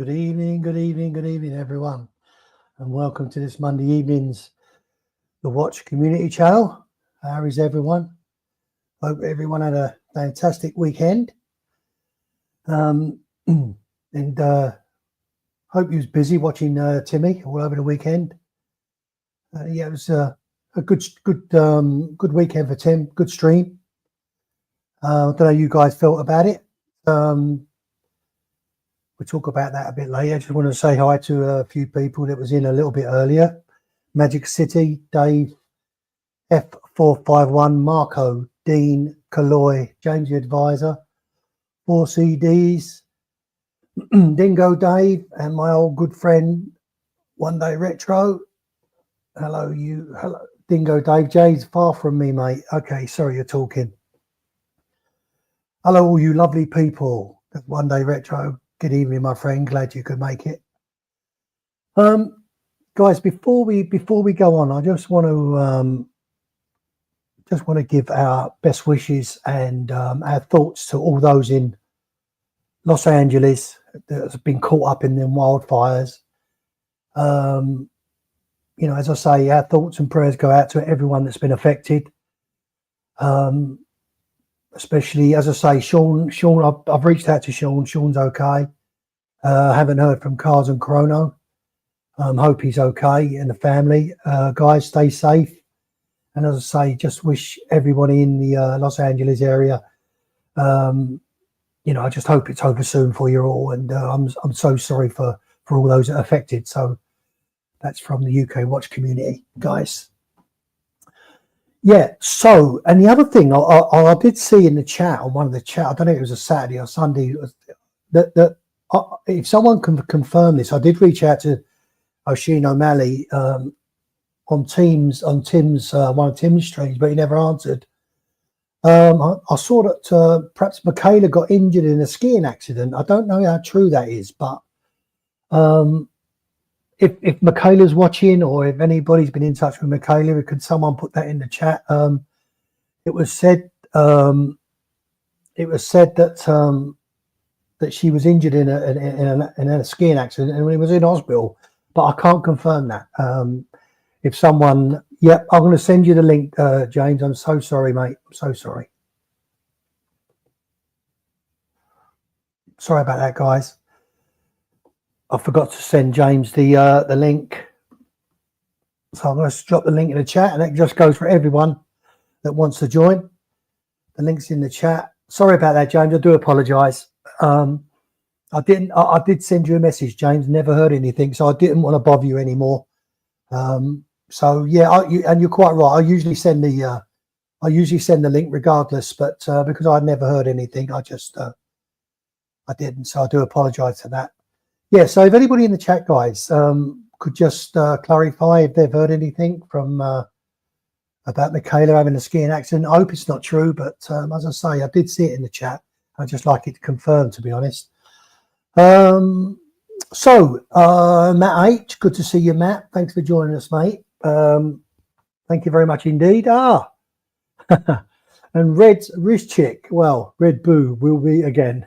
Good evening, everyone, and welcome to this Monday evening's The Watch Community Channel. How is everyone? Hope everyone had a fantastic weekend. And hope you was busy watching Timmy all over the weekend. Yeah, it was a good weekend for Tim. Good stream. I don't know how you guys felt about it. We'll talk about that a bit later. I just want to say hi to a few people that was in a little bit earlier. Magic City, Dave, F451, Marco, Dean, Kaloy, James the Advisor, 4 CDs, Dingo Dave, and my old good friend, One Day Retro. Hello, Dingo Dave. Jay's far from me, mate. Okay, sorry you're talking. Hello, all you lovely people. One Day Retro. Good evening, my friend. Glad you could make it. Guys, before we go on, I just want to give our best wishes and our thoughts to all those in Los Angeles that have been caught up in them wildfires. You know, as I say, our thoughts and prayers go out to everyone that's been affected. Especially, as I say, Sean, I've reached out to Sean. Sean's okay. Haven't heard from Cars and Chrono. Hope he's okay and the family. Guys, stay safe. And as I say, just wish everybody in the Los Angeles area, you know, I just hope it's over soon for you all. And I'm so sorry for all those that are affected. So that's from the UK Watch community, guys. Yeah, so, and the other thing I did see in the chat, on one of the chat, I don't know if it was a Saturday or Sunday, that if someone can confirm this, I did reach out to Oisin O'Malley on Tim's one of Tim's streams, but he never answered. I saw that perhaps Michaela got injured in a skiing accident. I don't know how true that is, but if Michaela's watching, or if anybody's been in touch with Michaela, could someone put that in the chat? It was said that she was injured in a skiing accident and was in hospital, but I can't confirm that. If someone, yep, I'm going to send you the link, James. I'm so sorry, mate. I'm so sorry. Sorry about that, guys. I forgot to send James the link. So I'm going to drop the link in the chat, and it just goes for everyone that wants to join. The link's in the chat. Sorry about that, James. I do apologise. I did send you a message, James. Never heard anything, so I didn't want to bother you anymore. So yeah, and you're quite right. I usually send the link regardless, but because I'd never heard anything, I didn't. So I do apologise for that. Yeah. So if anybody in the chat, guys, could just clarify if they've heard anything from about Michaela having a skiing accident. I hope it's not true, but as I say, I did see it in the chat. I'd just like it confirmed, to be honest. So Matt H, good to see you, Matt. Thanks for joining us, mate. Thank you very much indeed. And Red Chick, well, Red Boo will be again.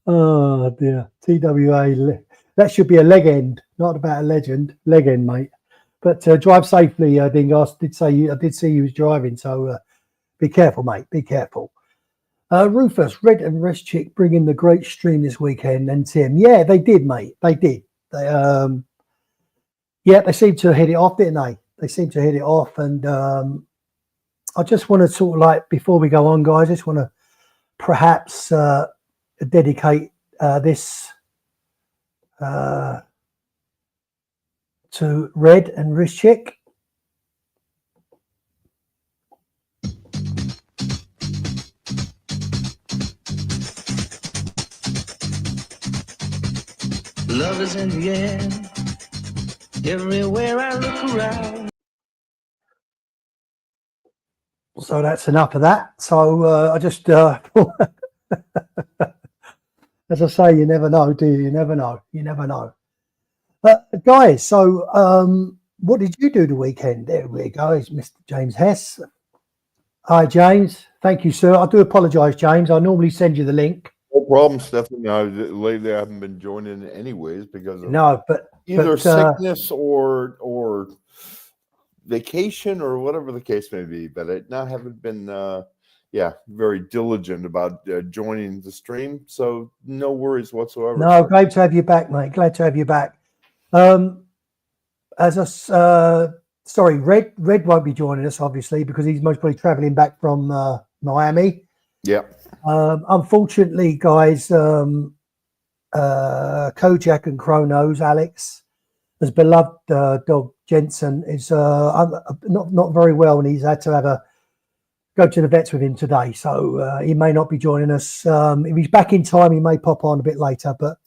Oh dear, TWA. That should be a leg end, not about a legend. Leg end, mate. But drive safely, Dingo. I did see you was driving, so be careful, mate. Be careful. Rufus, Red and Rest Chick bringing the great stream this weekend, and Tim. Yeah, they did, mate. They did. They yeah, they seemed to hit it off, didn't they? They seemed to hit it off, and I just want to sort of like, before we go on, guys, I just want to perhaps dedicate this to Red and Rest Chick. Love is in the air, everywhere I look around. So that's enough of that. So I just, as I say, you never know, do you? You never know. You never know. But guys, so what did you do the weekend? There we go. It's Mr. James Hess. Hi, James. Thank you, sir. I do apologise, James. I normally send you the link. No problem, Stephanie. Lately I haven't been joining anyways because of No, but either but, sickness or vacation or whatever the case may be. But I haven't been, very diligent about joining the stream. So no worries whatsoever. no, sir. great to have you back, mate. Glad to have you back. Sorry, Red won't be joining us obviously because he's most probably traveling back from Miami. Yeah. Unfortunately, guys, Kojak and Kronos, Alex, his beloved dog Jensen, is not very well, and he's had to go to the vets with him today. So he may not be joining us. If he's back in time, he may pop on a bit later. But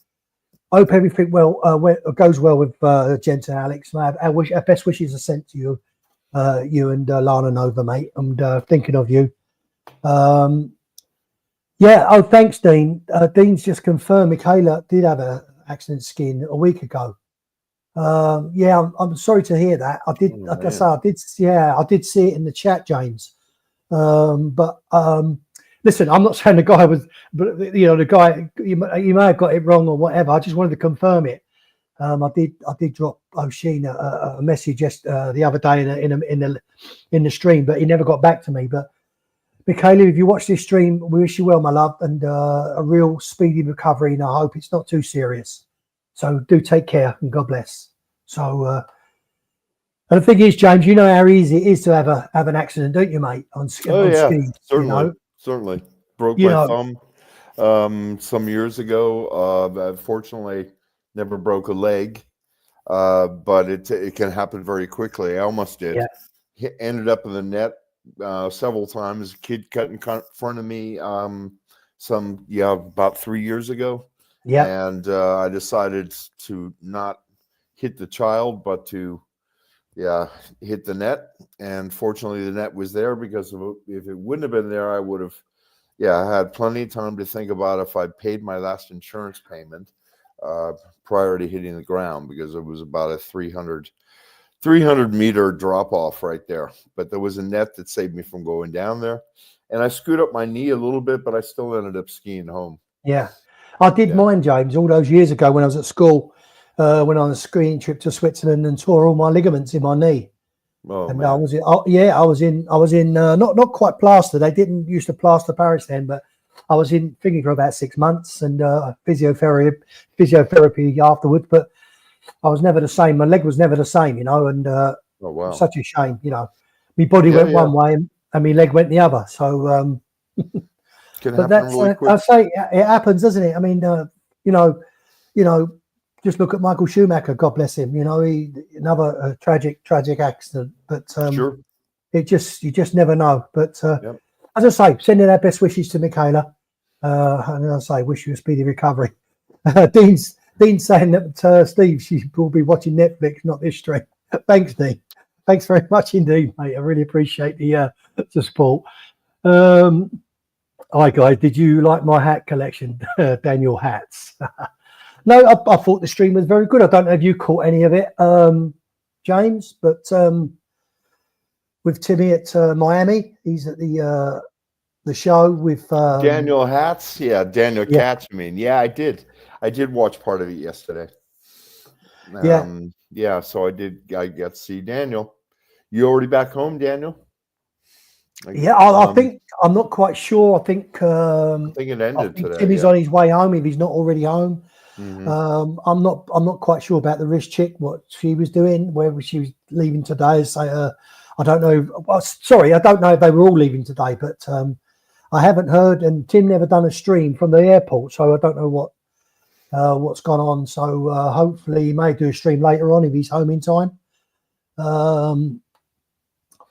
I hope everything goes well with Jensen, Alex. Our best wishes are sent to you, you and Lana Nova, mate. I'm thinking of you. Yeah. Oh, thanks, Dean. Dean's just confirmed Michaela did have an accident skiing a week ago. Yeah, I'm sorry to hear that. I did, like I say, I did see it in the chat, James. But listen, I'm not saying the guy was, but the guy you may have got it wrong or whatever. I just wanted to confirm it. I did drop O'Sheen a message just the other day in the stream, but he never got back to me. But Michaela, if you watch this stream, we wish you well, my love, and a real speedy recovery. And I hope it's not too serious. So do take care and God bless. So, and the thing is, James, you know how easy it is to have an accident, don't you, mate? On skis, certainly, certainly. Broke my thumb some years ago. Fortunately, never broke a leg, but it can happen very quickly. I almost did. Yeah. Ended up in the net several times. A kid cut in front of me about 3 years ago. Yeah. And I decided to not hit the child, but to hit the net. And fortunately, the net was there because if it wouldn't have been there, I would have had plenty of time to think about if I paid my last insurance payment prior to hitting the ground, because it was about a 300 meter drop off right there. But there was a net that saved me from going down there. And I screwed up my knee a little bit, but I still ended up skiing home. Yeah. I did mine, James, all those years ago when I was at school, went on a skiing trip to Switzerland and tore all my ligaments in my knee. Oh, and man. I was in not quite plaster. They didn't used to plaster Paris then, but I was in thinking for about 6 months and physiotherapy afterwards. But I was never the same. My leg was never the same, and oh, wow. such a shame, My body went one way and my leg went the other. So. But that's really I say it happens, doesn't it? I mean, just look at Michael Schumacher. God bless him. He another tragic accident. But sure. You just never know. But as I say, sending our best wishes to Michaela. And as I say, wish you a speedy recovery. Dean's saying that Steve, she will be watching Netflix, not this stream. Thanks, Dean. Thanks very much indeed, mate. I really appreciate the support. Hi guys, did you like my hat collection, Daniel Hats? No, I thought the stream was very good. I don't know if you caught any of it, James, but with Timmy at Miami, he's at the show with Daniel Hats. Yeah, Daniel Katz. I mean, I did watch part of it yesterday. So I got to see Daniel. You already back home, Daniel? I think I'm not quite sure. I think it ended today. Timmy's on his way home if he's not already home. Mm-hmm. I'm not quite sure about the wrist chick, what she was doing, whether she was leaving today. So I don't know. I don't know if they were all leaving today, but I haven't heard. And Tim never done a stream from the airport, so I don't know what's gone on. So hopefully he may do a stream later on if he's home in time.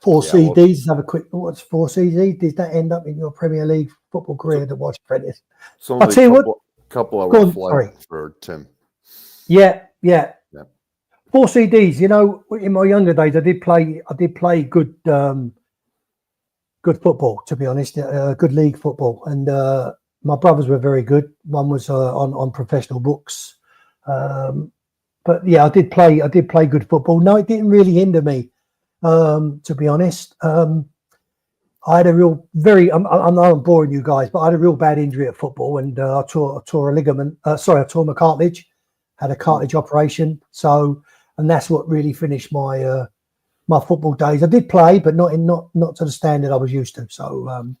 4 CDs. Have a quick. What's 4 CDs? Did that end up in your Premier League football career to watch Apprentice? I'll tell you what. Couple of flights for Tim. Yeah. 4 CDs. In my younger days, I did play good football. To be honest, good league football, and my brothers were very good. One was on professional books, but I did play good football. No, it didn't really hinder me. To be honest, I I had a real I know I'm boring you guys, but I had a real bad injury at football, and I tore a ligament. I tore my cartilage, had a cartilage operation. So, and that's what really finished my my football days. I did play, but not to the standard I was used to. So,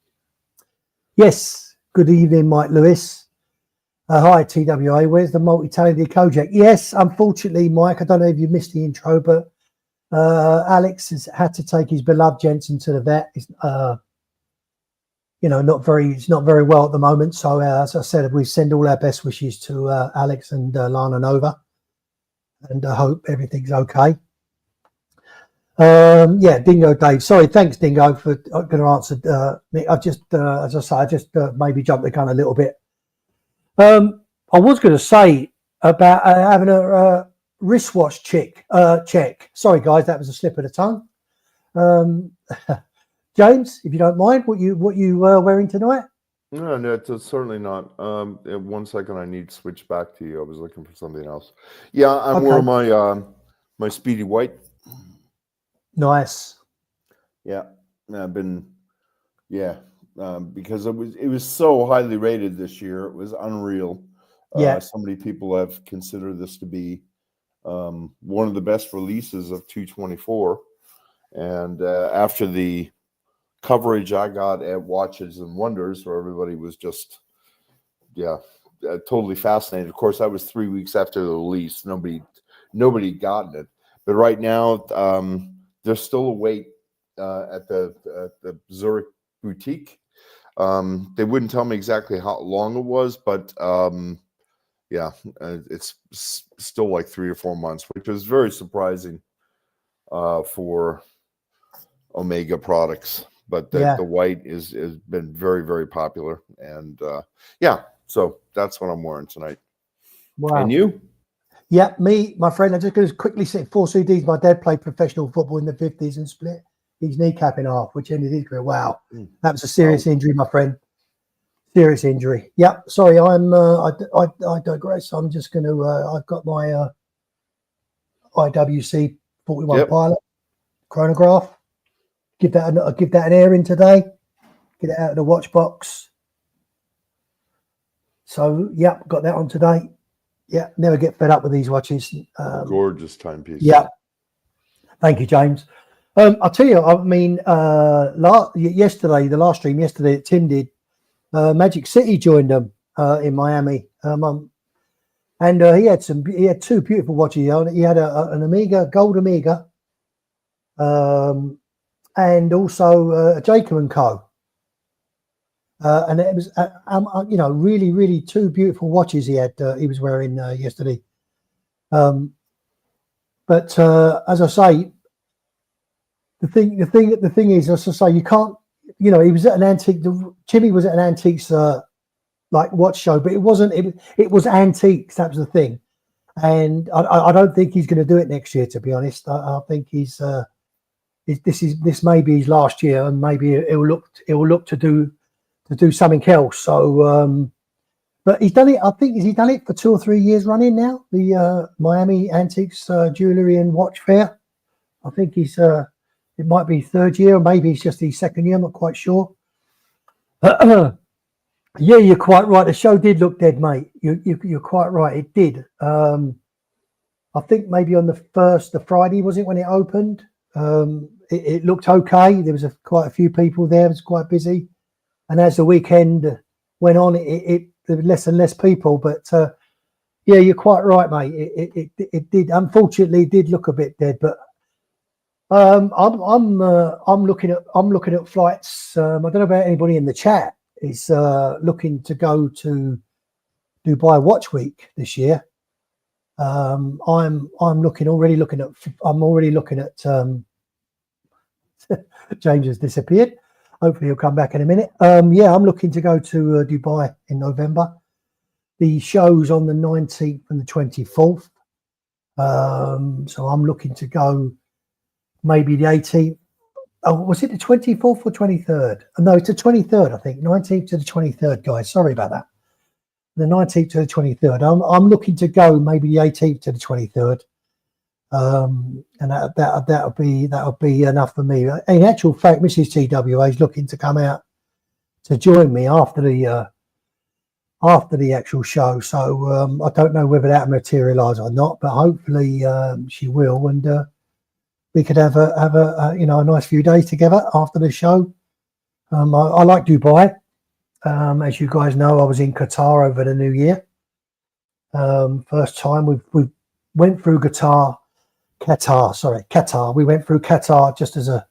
yes, good evening, Mike Lewis. Hi, TWA. Where's the multi-talented Kojak? Yes, unfortunately, Mike, I don't know if you missed the intro, but Alex has had to take his beloved Jensen to the vet. He's, he's not very well at the moment. So, as I said, we send all our best wishes to Alex and Lana Nova, and I hope everything's okay. Dingo Dave. Sorry, thanks, Dingo, for going to answer me. I've just, as I say, I just maybe jumped the gun a little bit. I was going to say about having a wristwatch check. Sorry, guys, that was a slip of the tongue. James, if you don't mind, what you wearing tonight? No, it's certainly not. In 1 second, I need to switch back to you. I was looking for something else. Yeah, I'm wearing my my Speedy White. Nice. Yeah, I've been, because it was so highly rated this year. It was unreal. So many people have considered this to be one of the best releases of 224. And after the coverage I got at Watches and Wonders, where everybody was just, totally fascinated. Of course, that was 3 weeks after the release. Nobody gotten it. But right now, there's still a wait at the Zurich boutique. They wouldn't tell me exactly how long it was, but it's still like 3 or 4 months, which was very surprising for Omega products. But the white has been very, very popular, and so that's what I'm wearing tonight. Wow. And you? Yeah, me, my friend. I'm just going to quickly say 4 CDs. My dad played professional football in the 50s and split his kneecap in half, which ended his career. Wow, that was a serious injury, my friend. Serious injury. Yeah, sorry, I digress. I'm just going to. I've got my IWC 41 Pilot chronograph. Give that an airing today. Get it out of the watch box. So got that on today. Yeah, never get fed up with these watches. Gorgeous timepiece. Yeah, thank you, James. I'll tell you. I mean, yesterday, the last stream yesterday that Tim did, Magic City joined them in Miami, and he had 2 beautiful watches. He had an Omega, gold Omega, and also a Jacob and Co. And it was, really, really 2 beautiful watches he was wearing yesterday. But as I say, the thing is, as I say, you can't. He was at an antique. Jimmy was at an antiques like watch show, but it wasn't. It was antiques. That was the thing, and I don't think he's going to do it next year. To be honest, I think he's. This may be his last year, and maybe it will look to do something else. So, but he's done it. I think he's done it for 2 or 3 years running now. The Miami Antiques Jewelry and Watch Fair. I think he's. It might be 3rd year, or maybe it's just his 2nd year. I'm not quite sure. Yeah, you're quite right. The show did look dead, mate. You're quite right. It did. I think maybe on the Friday, was it when it opened? It looked okay. There was quite a few people there. It was quite busy. And as the weekend went on, there were less and less people. But yeah, you're quite right, mate. It did. Unfortunately, it did look a bit dead. But I'm looking at flights. I don't know about anybody in the chat is looking to go to Dubai Watch Week this year. I'm already looking at James has disappeared. Hopefully he'll come back in a minute. I'm looking to go to Dubai in November. The show's on the 19th and the 24th. So I'm looking to go maybe the 18th. Oh, was it the 24th or 23rd? No, it's the 23rd, I think. 19th to the 23rd, guys. Sorry about that. The 19th to the 23rd. I'm looking to go maybe the 18th to the 23rd. And that'll be enough for me. In actual fact, Mrs. TWA is looking to come out to join me after the actual show. So I don't know whether that materialise or not, but hopefully she will, and we could have a a nice few days together after the show. I like Dubai. As you guys know, I was in Qatar over the New Year. First time we went through Qatar. We went through Qatar just as a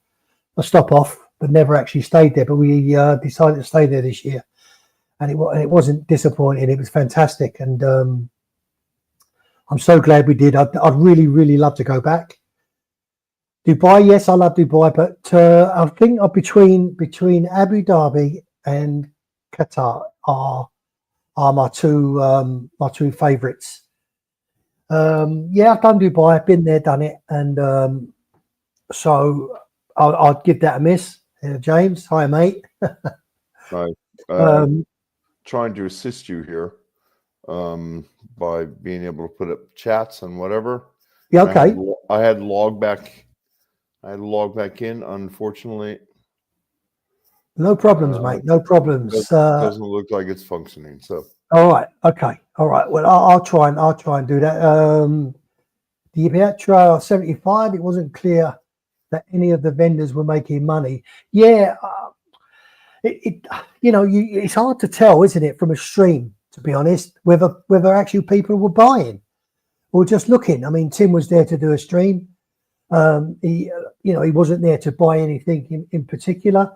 stop off, but never actually stayed there. But we decided to stay there this year, and it wasn't disappointing. It was fantastic, and I'm so glad we did. I'd really, really love to go back. Dubai, yes, I love Dubai, but I think between Abu Dhabi and Qatar are my two favourites. I've done Dubai. I've been there, done it, and so I'd give that a miss. James, hi mate. Hi. Trying to assist you here by being able to put up chats and whatever. Yeah, okay. I had to log back in, unfortunately. No problems, mate. No problems. Doesn't look like it's functioning. So. All right. Okay. All right. Well, I'll try and do that. The Pietro 75. It wasn't clear that any of the vendors were making money. Yeah. It's hard to tell, isn't it, from a stream, to be honest, whether actually people were buying or just looking. I mean, Tim was there to do a stream. He wasn't there to buy anything in particular.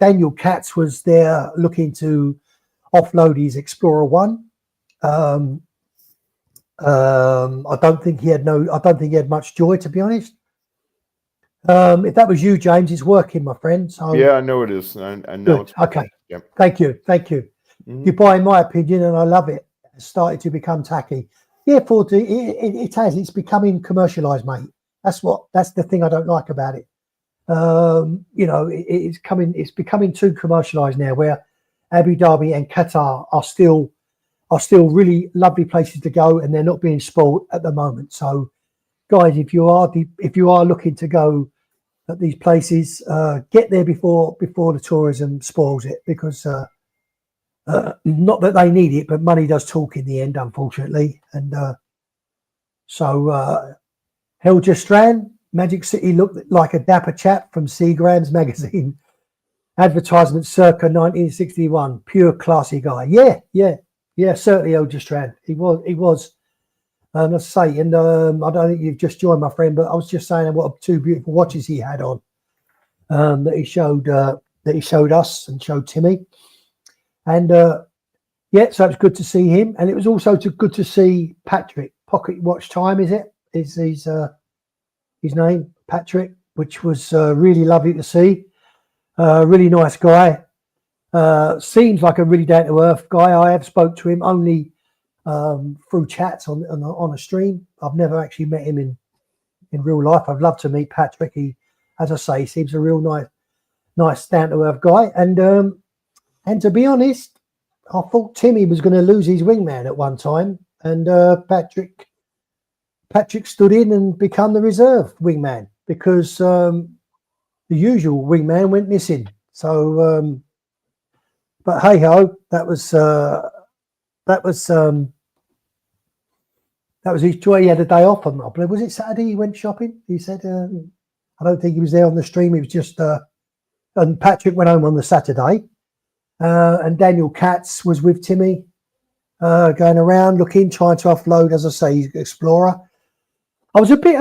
Daniel Katz was there looking to offload his Explorer 1. I don't think he had much joy, to be honest. If that was you, James, it's working, my friend. So yeah, I know it is. I know. Good. Okay. Yep. Thank you. Mm-hmm. Dubai, in my opinion, and I love it, has started to become tacky. Yeah, it has. It's becoming commercialised, mate. That's the thing I don't like about it. It's becoming too commercialised now, where Abu Dhabi and Qatar are still really lovely places to go, and they're not being spoiled at the moment. So, guys, if you are looking to go at these places, get there before the tourism spoils it, because not that they need it, but money does talk in the end, unfortunately. And Helge Strand, Magic City looked like a dapper chap from Seagram's magazine. Advertisement circa 1961. Pure classy guy. Yeah. Certainly Helge Strand. He was. Let's say, and I don't think you've just joined, my friend, but I was just saying what two beautiful watches he had on that he showed us and showed Timmy, and so it was good to see him, and it was also good to see Patrick. Pocket Watch Time, is his name, Patrick, which was really lovely to see. Really nice guy. Seems like a really down to earth guy. I have spoke to him only through chats on a stream. I've never actually met him in real life. I'd love to meet Patrick. He, as I say, seems a real nice down to earth guy. And to be honest, I thought Timmy was going to lose his wingman at one time, and Patrick stood in and become the reserve wingman, because the usual wingman went missing. So, but hey ho, that was his joy. He had a day off on, I believe. Was it Saturday he went shopping? He said, I don't think he was there on the stream. He was just, and Patrick went home on the Saturday. And Daniel Katz was with Timmy, going around looking, trying to offload, as I say, Explorer. I was a bit,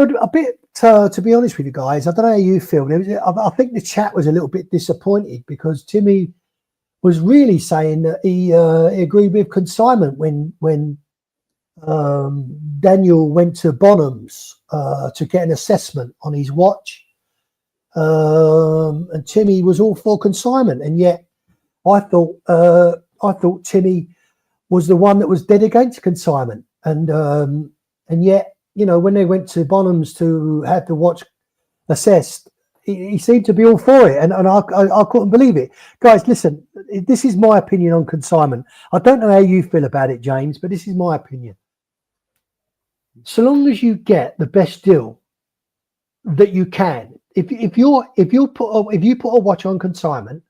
to be honest with you guys, I don't know how you feel. I think the chat was a little bit disappointed, because Timmy was really saying that he agreed with consignment when Daniel went to Bonhams to get an assessment on his watch, and Timmy was all for consignment, and yet I thought Timmy was the one that was dead against consignment, and yet, you know, when they went to Bonhams to have the watch assessed, he seemed to be all for it, and I couldn't believe it. Guys, listen, this is my opinion on consignment. I don't know how you feel about it, James, but this is my opinion. so long as you get the best deal that you can. If you put a watch on consignment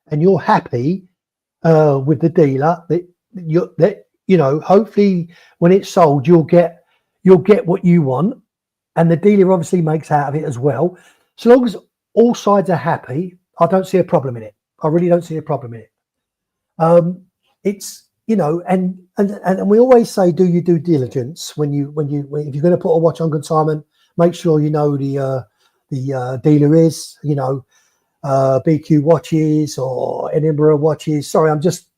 and you're happy with the dealer, hopefully when it's sold you'll get what you want, and the dealer obviously makes out of it as well. So long as all sides are happy, I don't see a problem in it. I really don't see a problem in it. It's and we always say, do your due diligence if you're going to put a watch on consignment. Make sure you know the dealer is, BQ watches or Edinburgh watches. Sorry, I'm just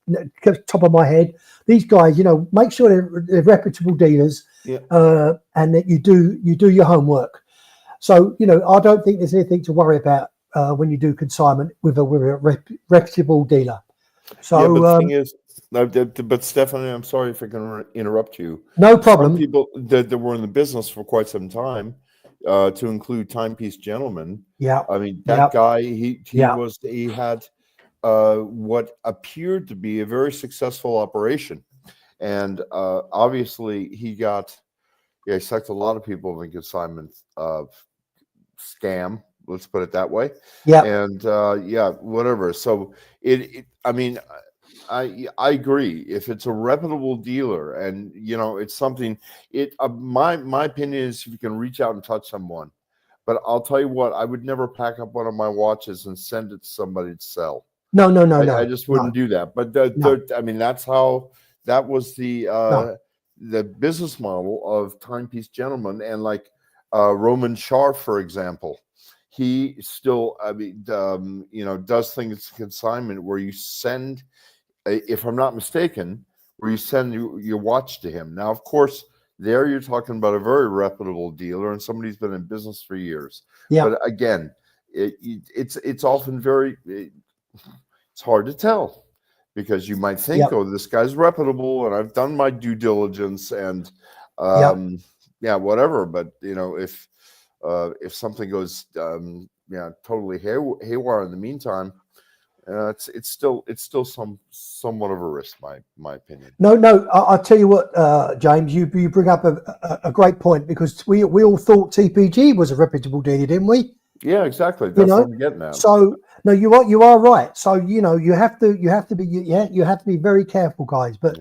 top of my head. These guys, make sure they're reputable dealers, and that you do your homework. So, I don't think there's anything to worry about when you do consignment with a reputable dealer. So, yeah, but the thing is, but Stephanie, I'm sorry if I can interrupt you. No problem. Some people that were in the business for quite some time, to include Timepiece Gentleman. Yeah, I mean that guy. He had what appeared to be a very successful operation, and obviously he sucked a lot of people in consignment scam. Let's put it that way. Yeah, and whatever. So I agree. If it's a reputable dealer and it's something, my opinion is if you can reach out and touch someone. But I'll tell you what, I would never pack up one of my watches and send it to somebody to sell. No. I just wouldn't do that. But that was the business model of Timepiece Gentleman, and like Roman Shar, for example. He still, does things consignment where you send, if I'm not mistaken, where you send your watch to him. Now, of course, there you're talking about a very reputable dealer and somebody who's been in business for years. Yeah. But again, it's often it's hard to tell, because you might think, oh, this guy's reputable and I've done my due diligence and whatever. But if something goes totally haywire in the meantime, it's still somewhat of a risk, my opinion. No, I'll tell you what, James, you bring up a great point, because we all thought TPG was a reputable dealer, didn't we? Yeah, exactly. That's what I'm getting at. So no, you are right. So you have to be very careful, guys. But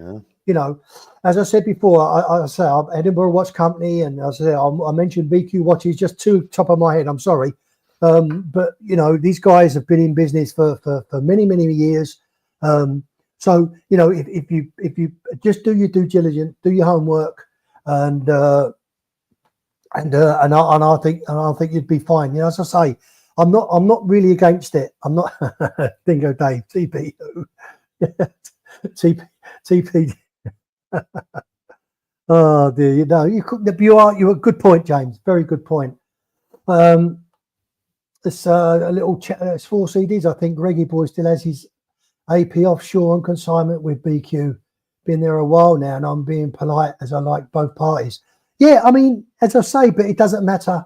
as I said before, I say I'm Edinburgh Watch Company, and as I said, I mentioned BQ watches, just top of my head. I'm sorry. But these guys have been in business for many years. So if you just do your due diligence, do your homework, and I think you'd be fine. As I say, I'm not really against it. I'm not Dingo Dave TP TP. Oh dear, you're a good point, James. Very good point. It's a little it's 4 CDs. I think Greggy Boy still has his AP offshore on consignment with BQ. Been there a while now, and I'm being polite as I like both parties. Yeah, I mean, as I say, but it doesn't matter.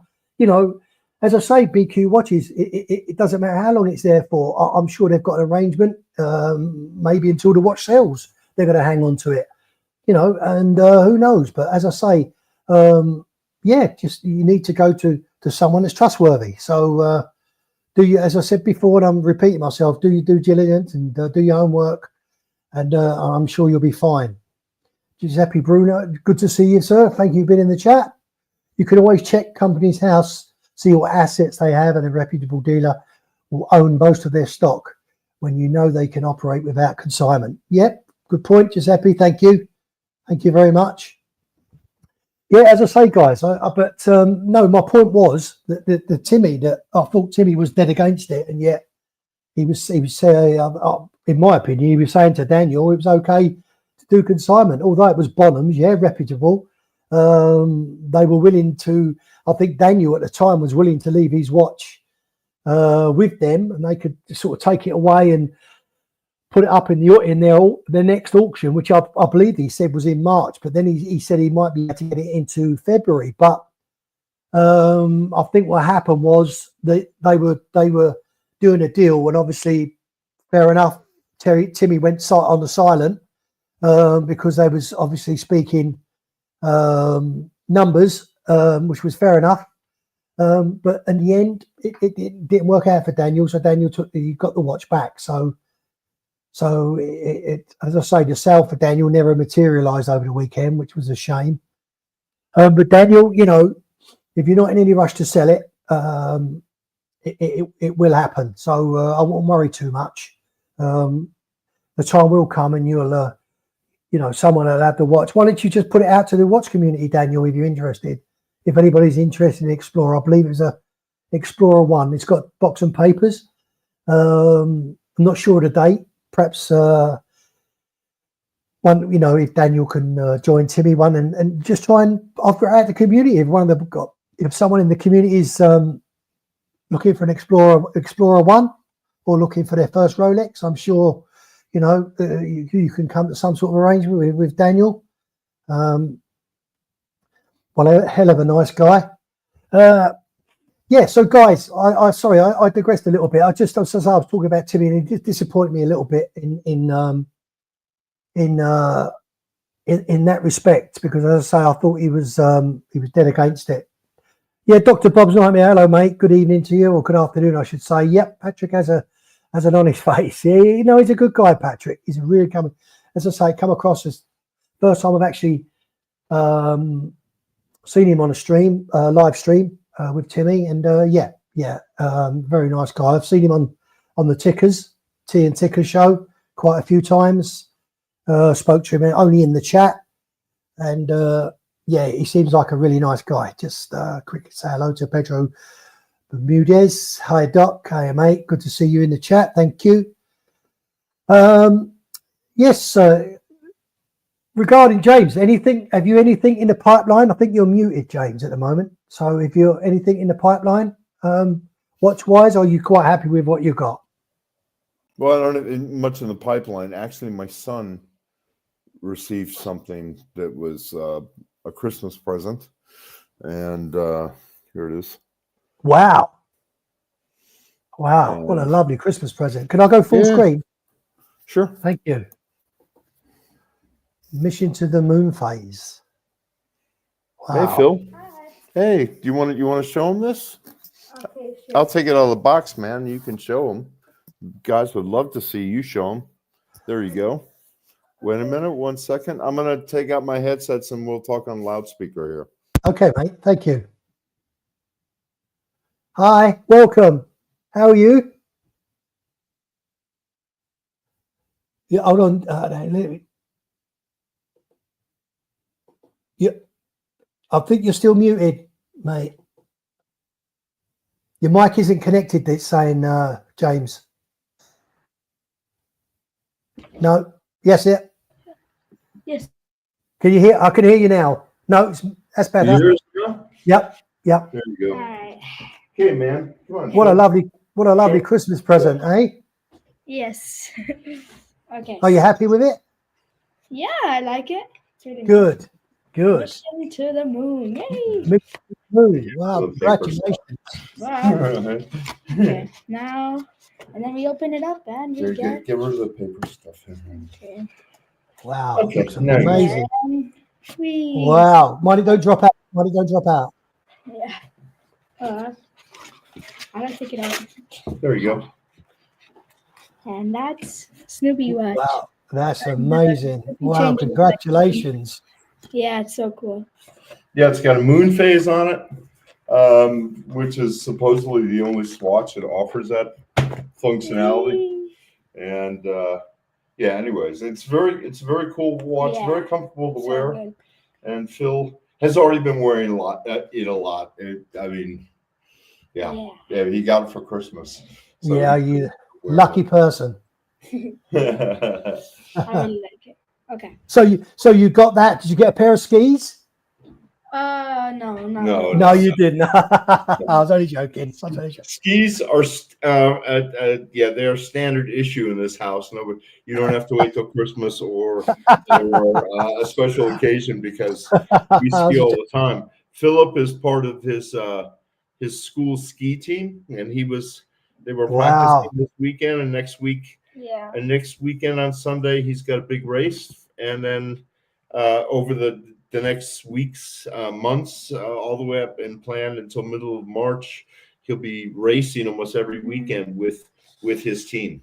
As I say, BQ watches, it doesn't matter how long it's there for. I'm sure they've got an arrangement. Maybe until the watch sells, they're going to hang on to it. And who knows? But as I say, just you need to go to someone that's trustworthy. So as I said before, and I'm repeating myself, do your due diligence and do your homework, and I'm sure you'll be fine. Giuseppe Bruno, good to see you, sir. Thank you for being in the chat. You can always check company's house, see what assets they have, and a reputable dealer will own most of their stock when they can operate without consignment. Yep, good point, Giuseppe. Thank you. Thank you very much. Yeah, as I say, guys, no, my point was that the Timmy, that I thought Timmy was dead against it, and yet he was in my opinion, he was saying to Daniel it was okay to do consignment, although it was Bonhams, reputable. They were willing to. I think Daniel at the time was willing to leave his watch with them, and they could sort of take it away and put it up in their next auction, which I believe he said was in March, but then he said he might be able to get it into February. But I think what happened was that they were doing a deal, and obviously, fair enough, Timmy went on the silent because they was obviously speaking, numbers, which was fair enough. But in the end, it didn't work out for Daniel. So Daniel got the watch back. So as I say, the sale for Daniel never materialised over the weekend, which was a shame. But Daniel, you know, if you're not in any rush to sell it, it will happen. So I won't worry too much. The time will come, and you'll, you know, someone will have the watch. Why don't you just put it out to the watch community, Daniel, if you're interested? If anybody's interested in Explorer, I believe it was a Explorer 1. It's got box and papers. I'm not sure of the date. Perhaps one, you know, if Daniel can join Timmy one and just try and offer it out to the community. If one of them got, if someone in the community is looking for an Explorer 1 or looking for their first Rolex, I'm sure, you know, you can come to some sort of arrangement with Daniel. Well, a hell of a nice guy. Yeah, so guys, I digressed a little bit. I was talking about Timmy, and it just disappointed me a little bit in that respect, because as I say, I thought he was dead against it. Yeah, Dr. Bob's Nightmare. Hello, mate. Good evening to you, or good afternoon, I should say. Yep, Patrick has an honest face. Yeah, you know, he's a good guy, Patrick. He's really come across as first time I've actually seen him on a stream, live stream with Timmy, and very nice guy. I've seen him on the Tickers, Tea and Tickers show quite a few times. Spoke to him only in the chat, and he seems like a really nice guy. Just quickly say hello to Pedro Bermudez. Hi, Doc. Hi, mate. Good to see you in the chat. Thank you. Yes, regarding James, have you anything in the pipeline? I think you're muted, James, at the moment. So if you're anything in the pipeline, watch-wise, are you quite happy with what you got? Well, I don't have much in the pipeline. Actually, my son received something that was a Christmas present, and here it is. Wow, what a lovely Christmas present. Can I go full screen? Sure. Thank you. Mission to the Moon phase. Wow. Hey, Phil. Hey, do you want to show him this? Okay, sure. I'll take it out of the box, man. You can show him. Guys would love to see you show them. There you go. Wait a minute, 1 second. I'm going to take out my headsets and we'll talk on loudspeaker here. Okay, mate. Thank you. Hi, welcome. How are you? Yeah, hold on. Let me. Yeah, I think you're still muted, mate. Your mic isn't connected. It's saying, James. No. Yes, yeah. Yes. Can you hear? I can hear you now. No, that's better. Can you hear us now? Yep. There you go. All right. Okay, man. Come on. What a lovely Christmas present, eh? Yes. Okay. Are you happy with it? Yeah, I like it. It's really Good. nice. Mission to the moon. Yay. Moon. Wow, Little paper congratulations. Wow. Okay. Now, and then we open it up and we get. Get rid of the paper stuff. Okay. Wow, Okay, looks now you- amazing. We. Wow, money don't drop out. Yeah. I don't take it out. There you go. And that's Snoopy watch. Wow, that's amazing. Wow, Change it. congratulations. Yeah, it's so cool. Yeah, it's got a moon phase on it, which is supposedly the only swatch that offers that functionality. And anyways, it's a very cool watch, Yeah. very comfortable to So wear. good. And Phil has already been wearing a lot. He got it for Christmas. So- Yeah, you lucky person. I really like it. Okay. So you got that? Did you get a pair of skis? No. No, you didn't. I was only joking. Skis are, they are standard issue in this house. No, you don't have to wait till Christmas or a special occasion because we ski all the time. Philip is part of his school ski team, and they were Wow. practicing this weekend and next week. Yeah. And next weekend on Sunday, he's got a big race, and then over the the next weeks, months, all the way up and planned until middle of March. He'll be racing almost every weekend with his team,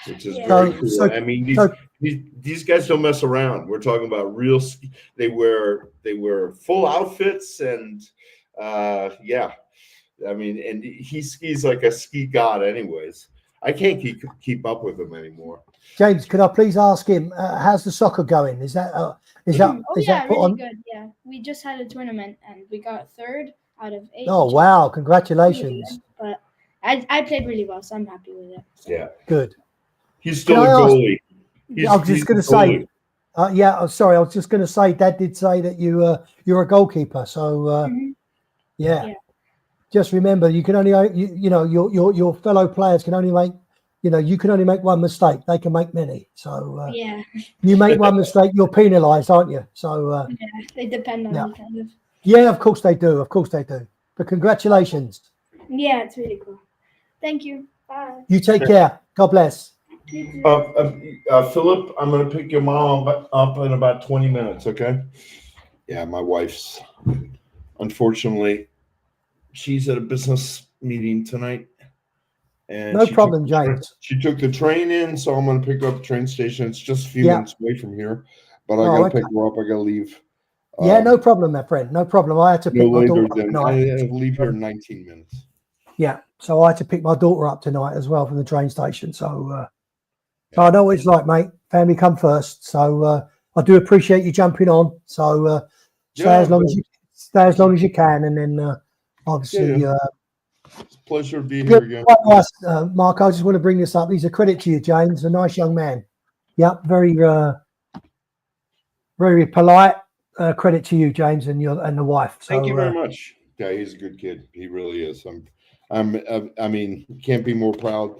which is Yeah. very cool. So- I mean, so- these guys don't mess around. We're talking about real. They wear full outfits and yeah. I mean, and he skis like a ski god, anyways. I can't keep up with him anymore. James, could I please ask him, how's the soccer going? Is that Oh is yeah, that put really on? good. Yeah, we just had a tournament and we got third out of 8. Oh which wow! is really Congratulations. good, but I played really well, so I'm happy with it. So. Yeah, Good. he's still Can a I ask- goalie. I was just going to say, yeah. I'm sorry. I was just going to say, Dad did say that you're a goalkeeper. So Mhm. yeah. Yeah. Just remember, you can only you know your fellow players can only make you can only make one mistake. They can make many. So Yeah, you make one mistake, you're penalised, aren't you? So they depend on Yeah. me kind of. yeah, of course they do. Of course they do. But congratulations. Yeah, it's really cool. Thank you. Bye. You take care. God bless. You too. Philip, I'm going to pick your mom up in about 20 minutes, okay? Yeah, my wife's, unfortunately, she's at a business meeting tonight. And No she problem, took the train- James. She took the train in, so I'm going to pick her up at the train station. It's just a few Yeah. minutes away from here, but I Oh, got to okay. pick her up. I got to leave. Yeah, no problem, my friend. No problem. I had to No pick my daughter later up than tonight. I leave here in 19 minutes. Yeah, so I had to pick my daughter up tonight as well from the train station. So I know what it's like, mate. Family come first. So I do appreciate you jumping on. So stay Yeah, as long as you can, and then obviously. Yeah. It's a pleasure to be Yeah, here again. quite nice, Mark. I just want to bring this up. He's a credit to you, James. A nice young man. Yep, very polite. Credit to you, James, and the wife. So, Thank you very much. Yeah, he's a good kid. He really is. I mean, can't be more proud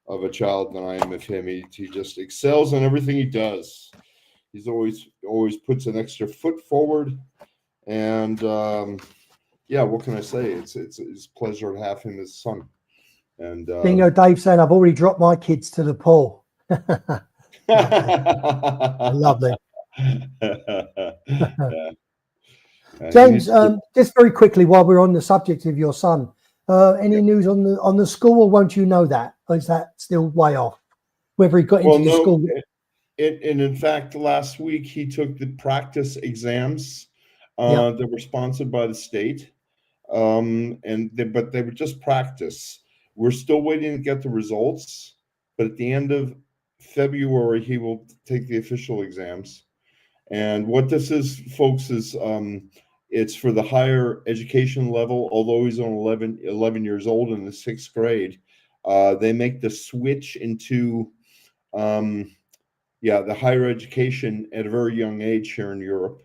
of a child than I am of him. He just excels in everything he does. He's always puts an extra foot forward, and yeah, what can I say? It's a pleasure to have him as son. And Bingo, Dave saying I've already dropped my kids to the pool. Lovely. Yeah. James, just very quickly while we're on the subject of your son, any news on the school, or won't you know that? Or is that still way off? Whether he got into the school? And in fact, last week he took the practice exams that were sponsored by the state, but they were just practice. We're still waiting to get the results, but at the end of February he will take the official exams. And what this is, folks, is it's for the higher education level. Although he's only 11 years old in the 6th grade, they make the switch into the higher education at a very young age here in Europe.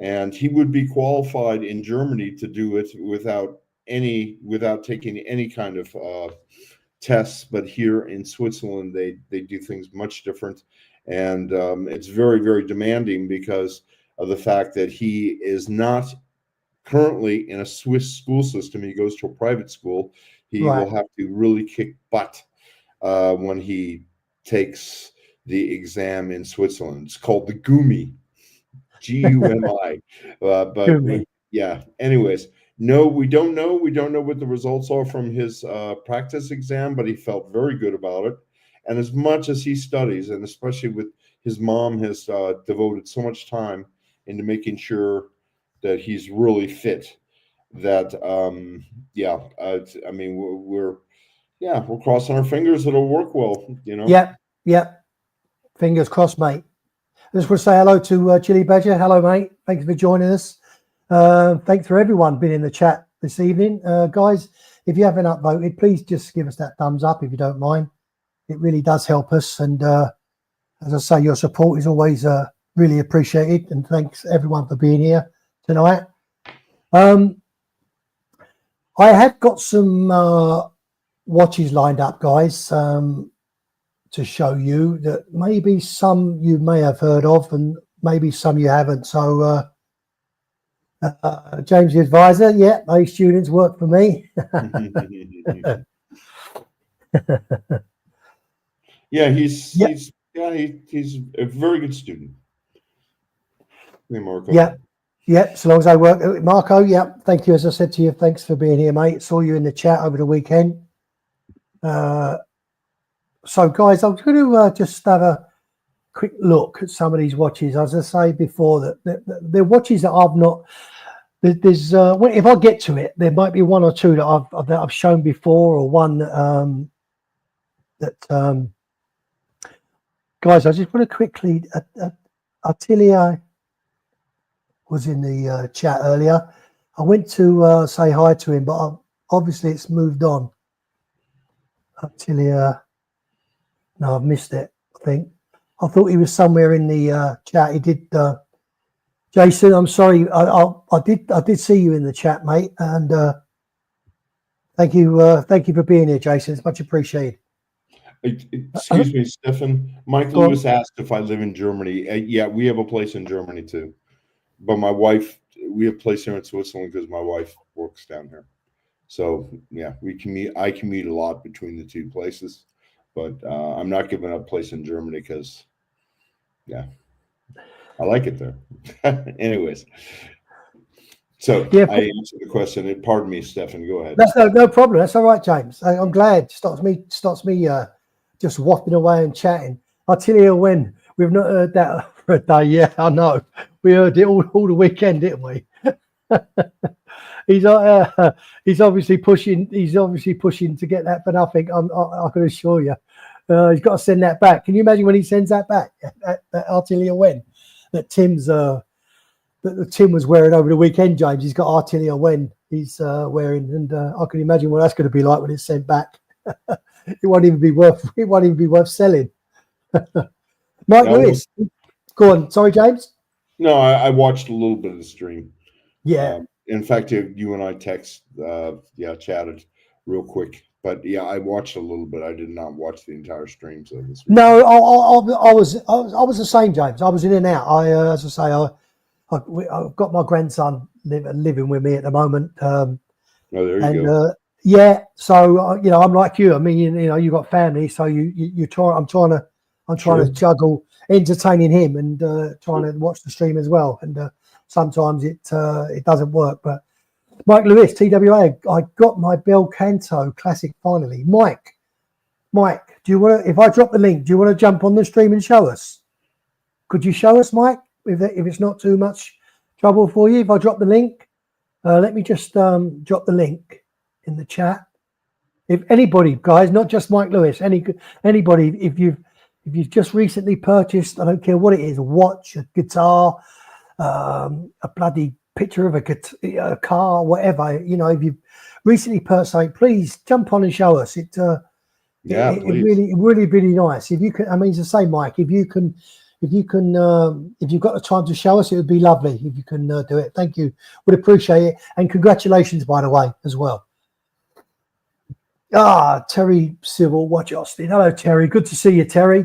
And he would be qualified in Germany to do it without taking any kind of tests. But here in Switzerland, they do things much different. And it's very, very demanding because of the fact that he is not currently in a Swiss school system. He goes to a private school. He will have to really kick butt when he takes the exam in Switzerland. It's called the GUMI, GUMI. But yeah, anyways, no, we don't know. We don't know what the results are from his practice exam, but he felt very good about it. And as much as he studies, and especially with his mom has devoted so much time into making sure that he's really fit, that I mean, we're crossing our fingers it'll work well, you know. Yeah. Fingers crossed, mate. I just want to say hello to Chili Badger. Hello, mate. Thank you for joining us. Thanks for everyone being in the chat this evening, guys. If you haven't upvoted, please just give us that thumbs up if you don't mind. It really does help us, and as I say, your support is always really appreciated. And thanks everyone for being here tonight. I have got some watches lined up, guys, to show you that maybe some you may have heard of, and maybe some you haven't. So, James, the advisor, those students work for me. Yeah, he's a very good student. Hey, Marco. Yeah. Yeah, so long as I work. Marco, yeah, thank you. As I said to you, thanks for being here, mate. Saw you in the chat over the weekend. So, guys, I'm going to just have a quick look at some of these watches. As I say before, that they're watches that I've not. There's if I get to it, there might be one or two that I've shown before, or one that. Guys, I just want to quickly. Atelier was in the chat earlier. I went to say hi to him, but obviously it's moved on. Atelier. No, I've missed it. I think I thought he was somewhere in the chat. He did. Jason, I'm sorry. I did see you in the chat, mate, and thank you for being here, Jason. It's much appreciated. Excuse me, Stefan. Mike Go on. Lewis asked if I live in Germany. Yeah, we have a place in Germany too. But my wife, we have a place here in Switzerland because my wife works down here. So yeah, we commute. I commute a lot between the two places, but I'm not giving up a place in Germany because, yeah, I like it there. Anyways, so Yeah, I answered the question. Pardon me, Stefan. Go ahead. That's no problem. That's all right, James. I'm glad. Stops me just wafting away and chatting. I'll tell you when. We've not heard that for a day. Yeah, I know. We heard it all the weekend, didn't we? He's obviously pushing. He's obviously pushing to get that for nothing. I can assure you. He's got to send that back. Can you imagine when he sends that back? That Artilia Wen that Tim's that Tim was wearing over the weekend, James. He's got Artilia Wen he's wearing, and I can imagine what that's going to be like when it's sent back. It won't even be worth selling. Mike Lewis, go on. Sorry, James. No, I watched a little bit of the stream. Yeah. In fact, you and I chatted real quick. But yeah, I watched a little bit. I did not watch the entire stream. So this no, I was the same, James. I was in and out. As I say, I've got my grandson living with me at the moment. Oh, there you go. Yeah, so I'm like you. I mean, you got family, so you try. I'm trying to juggle entertaining him and trying to watch the stream as well. And sometimes it doesn't work. But Mike Lewis, TWA, I got my Bel Canto Classic finally. Mike, do you want to? If I drop the link, do you want to jump on the stream and show us? Could you show us, Mike, if it's not too much trouble for you? If I drop the link, let me just drop the link in the chat. If anybody, guys, not just Mike Lewis, anybody, if you've just recently purchased, I don't care what it is, a watch, a guitar, a bloody picture of a car, whatever, if you've recently purchased something, please jump on and show us. It really nice. If you can, I mean, it's the same, Mike. If you've got the time to show us, it would be lovely if you can do it. Thank you. Would appreciate it. And congratulations, by the way, as well. Terry Civil, watch Austin. Hello, Terry. Good to see you, Terry.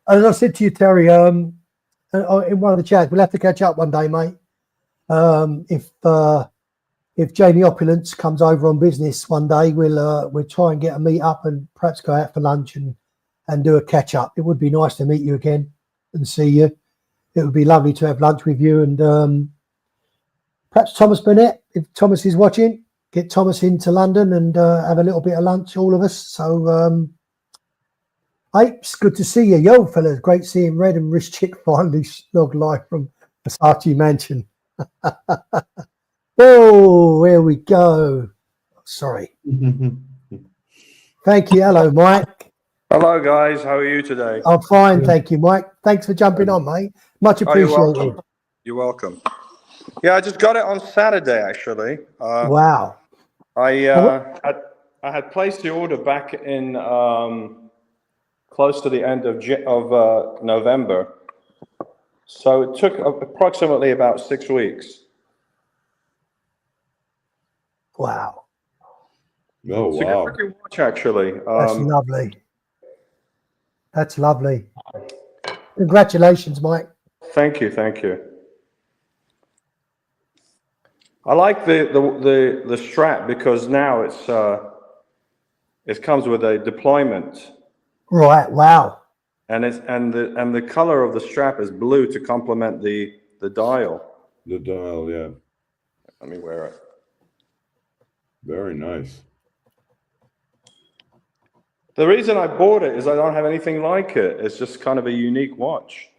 As I said to you, Terry, in one of the chats, we'll have to catch up one day, mate. If Jamie Opulence comes over on business one day, we'll try and get a meet up and perhaps go out for lunch and do a catch up. It would be nice to meet you again and see you. It would be lovely to have lunch with you and perhaps Thomas Burnett, if Thomas is watching. Get Thomas into London and have a little bit of lunch, all of us. So, it's good to see you. Yo, fellas, great seeing Red and Rich Chick finally snog live from Versace Mansion. Oh, here we go. Sorry. Thank you. Hello, Mike. Hello, guys. How are you today? I'm fine, thank you, Mike. Thanks for jumping on, mate. Much appreciated. You're welcome. Yeah, I just got it on Saturday, actually. Wow. I had placed the order back in close to the end of November, so it took approximately about 6 weeks. Wow. Oh, it's a good looking watch, actually. That's lovely. That's lovely. Congratulations, Mike. Thank you. I like the strap because now it comes with a deployment. Right. Wow. And the color of the strap is blue to complement the the dial. The dial, yeah. Let me wear it. Very nice. The reason I bought it is I don't have anything like it. It's just kind of a unique watch.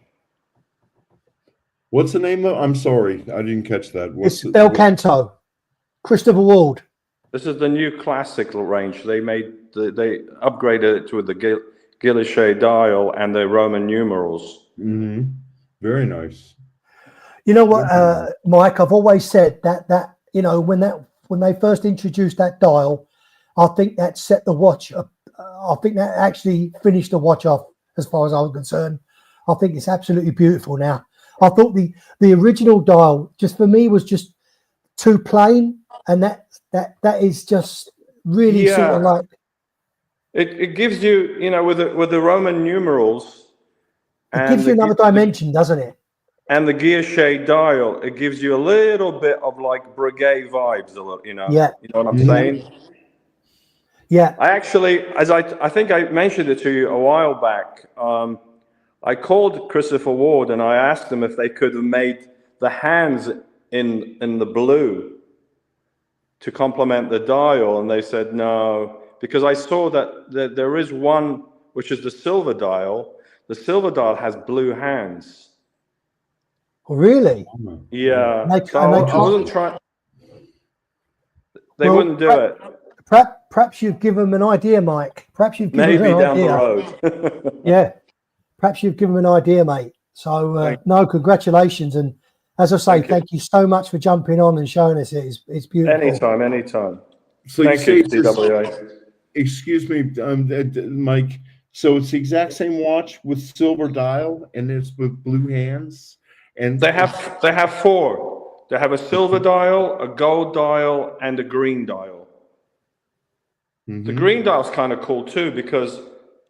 What's the name though? I'm sorry, I didn't catch that. It's Bel Canto, Christopher Ward. This is the new classic range. They upgraded it to the Guilloche dial and the Roman numerals. Mm-hmm. Very nice. You know what, Mike? I've always said that you know when they first introduced that dial, I think that set the watch up. I think that actually finished the watch off as far as I was concerned. I think it's absolutely beautiful now. I thought the original dial just for me was just too plain, and that is just really sort of like it gives you, you know, with the Roman numerals. It gives you another dimension, doesn't it? And the Guilloche dial, it gives you a little bit of like Breguet vibes, you know. Yeah. You know what I'm saying? Yeah. I actually, as I think I mentioned it to you a while back, I called Christopher Ward and I asked them if they could have made the hands in the blue to complement the dial, and they said no, because I saw that there is one which is the silver dial. The silver dial has blue hands. Really? Yeah. And So I wasn't trying. They wouldn't do it. Perhaps you've given them an idea, Mike. Perhaps you've given Maybe them an down idea. the road. Yeah. Perhaps you've given them an idea, mate. So no, congratulations, and as I say, thank you so much for jumping on and showing us it. It's beautiful. Anytime. So Thank you, CWA. Excuse me, Mike. So it's the exact same watch with silver dial, and it's with blue hands. And They have four. They have a silver dial, a gold dial, and a green dial. The green dial's kind of cool too, because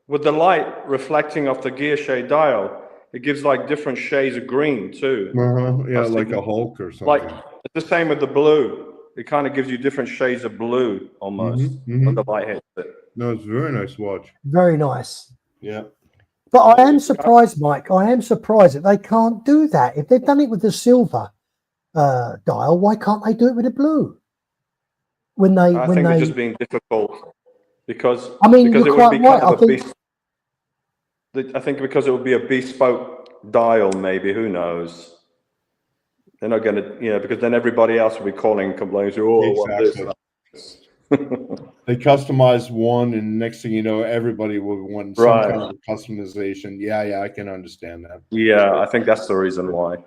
with the light reflecting off the Guilloche dial, it gives like different shades of green too. Yeah, like a Hulk or something. Like it's the same with the blue. It kind of gives you different shades of blue almost when the light hits it. No, it's a very nice watch. Very nice. Yeah. But I am surprised, Mike. I am surprised that they can't do that. If they've done it with the silver dial, why can't they do it with the blue? I think they're just being difficult because I mean, because you're it would be quite kind of right. I think because it would be a bespoke dial, maybe, who knows? They're not going to, you know, because then everybody else will be calling and complaining, oh, I want this. They customize one, and next thing you know, everybody will want some kind of customization. Yeah, I can understand that. Yeah, I think that's the reason why.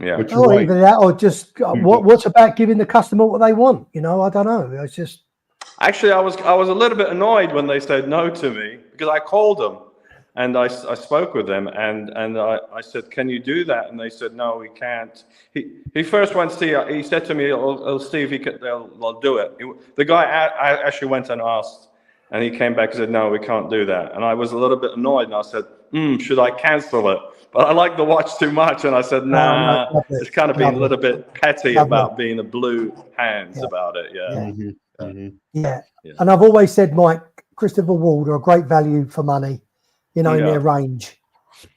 Yeah. But you're Or right. either that, or just what's about giving the customer what they want? You know, I don't know. It's just Actually, I was a little bit annoyed when they said no to me, because I called them and I spoke with them and I said, can you do that? And they said, no, we can't. He first went to see, he said to me, he'll see if they'll do it. The guy actually went and asked, and he came back and said, no, we can't do that. And I was a little bit annoyed, and I said, should I cancel it? But I like the watch too much, and I said, nah, it's kind of being a little bit petty about being the blue hands about it. Yeah. And I've always said, Mike, Christopher Ward are a great value for money, you know, in their range.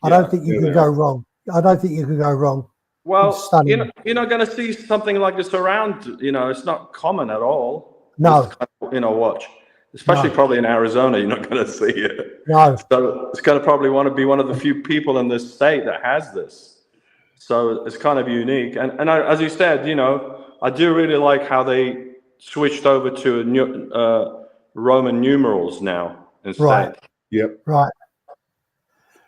I don't think you can go wrong. I don't think you can go wrong. Well, you're not going to see something like this around, you know, it's not common at all. No. This kind of, you know, watch. Especially probably in Arizona, you're not going to see it. No. So it's going to probably want to be one of the few people in this state that has this. So it's kind of unique. And as you said, you know, I do really like how they switched over to Roman numerals now instead. Right. Yep. Right.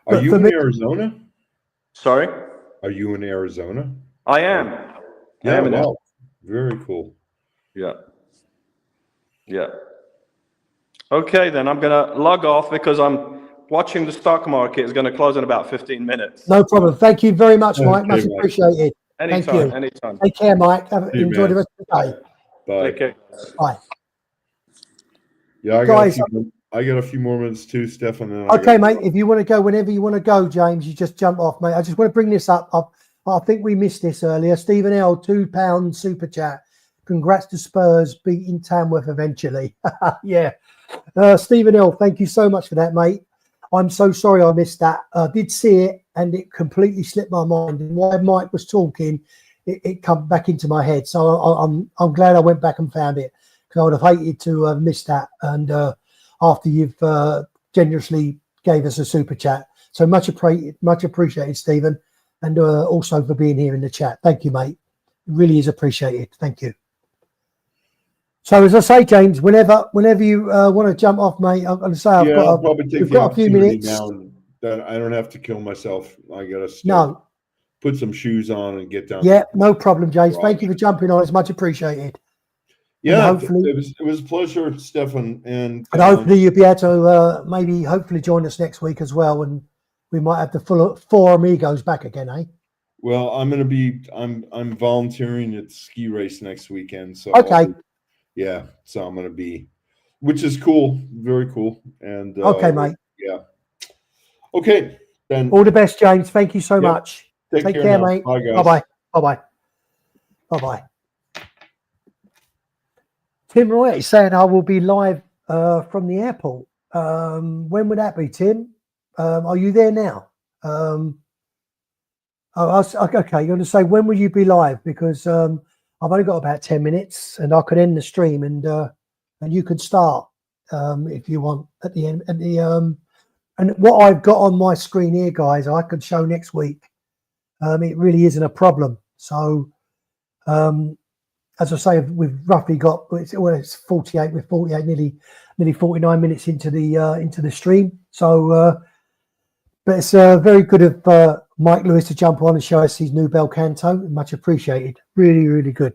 Are you in Arizona? Sorry? Are you in Arizona? I am. Yeah, I am in wow. Very cool. Yeah. Okay, then I'm going to log off because I'm watching the stock market is going to close in about 15 minutes. No problem. Thank you very much, Mike. Okay, Much Mike. appreciated. Thank you. Anytime. Take care, Mike. Enjoy man. the rest of the day. Bye. Take care. Bye. Yeah, I Guys, got a few more minutes too, Stefan. Okay, mate. If you want to go whenever you want to go, James, you just jump off, mate. I just want to bring this up. I think we missed this earlier. Stephen L, £2 super chat. Congrats to Spurs beating Tamworth eventually. Yeah. Stephen L, thank you so much for that, mate. I'm so sorry I missed that. I did see it. and it completely slipped my mind. And while Mike was talking, it come back into my head. So I'm glad I went back and found it, because I would have hated to have missed that. And after you've generously gave us a super chat, so much appreciated, Stephen, and also for being here in the chat. Thank you, mate. It really is appreciated. Thank you. So as I say, James, whenever you want to jump off, mate, I'm going to say I'll probably take we've the got a few opportunity minutes. now that I don't have to kill myself. I got to No, put some shoes on and get down. yeah, no problem, James. Thank you for jumping on. It's much appreciated. Yeah, hopefully- it was a pleasure, Stefan, and And hopefully you'll be able to hopefully join us next week as well, and we might have the full four amigos back again, eh? well, I'm volunteering at the ski race next weekend, so Okay. so I'm gonna be, which is cool, very cool, and Okay, mate. yeah, okay, then All the best, James. Thank you so Yep. much. Take care, now. mate. Bye, guys. Bye-bye. Bye-bye. Bye-bye. Tim Roy is saying I will be live from the airport. When would that be, Tim? Are you there now? Okay, you're going to say, when will you be live? Because I've only got about 10 minutes and I could end the stream, and you can start if you want at the end. And what I've got on my screen here, guys, I can show next week. It really isn't a problem. So, as I say, we've roughly got, it's 48, we're 48, nearly 49 minutes into the stream. So, but it's very good of Mike Lewis to jump on and show us his new bel canto. Much appreciated. Really, really good.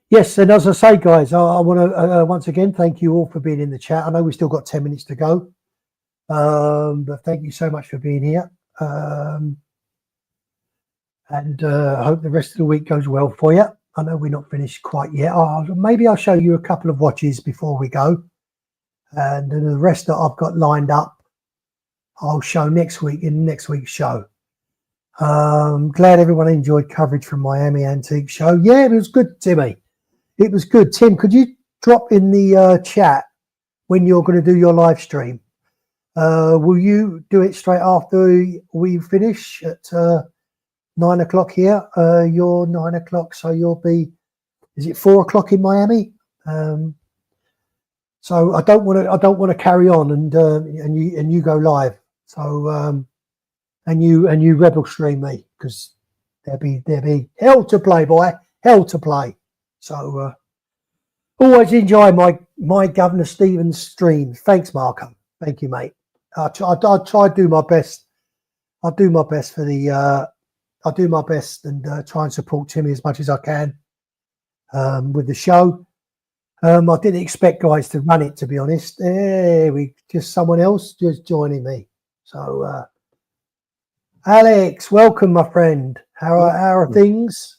Yes, and as I say, guys, I want to once again thank you all for being in the chat. I know we've still got 10 minutes to go, but thank you so much for being here. And I hope the rest of the week goes well for you. I know we're not finished quite yet. Maybe I'll show you a couple of watches before we go. And then the rest that I've got lined up, I'll show next week in next week's show. Glad everyone enjoyed coverage from Miami Antique Show. Yeah, it was good, Timmy. It was good. Tim, could you drop in the chat when you're going to do your live stream? Will you do it straight after we finish at 9 o'clock here? You're 9 o'clock, so you'll be, is it 4 o'clock in Miami? So I don't want to carry on and you go live. So and you rebel stream me, because there'll be hell to play, boy, hell to play. So always enjoy my Governor Stevens stream. Thanks, Marco. Thank you, mate. I'll try to do my best. I'll do my best for the. I'll do my best and try and support Timmy as much as I can with the show. I didn't expect guys to run it, to be honest. Someone else just joining me. So, Alex, welcome, my friend. How are things?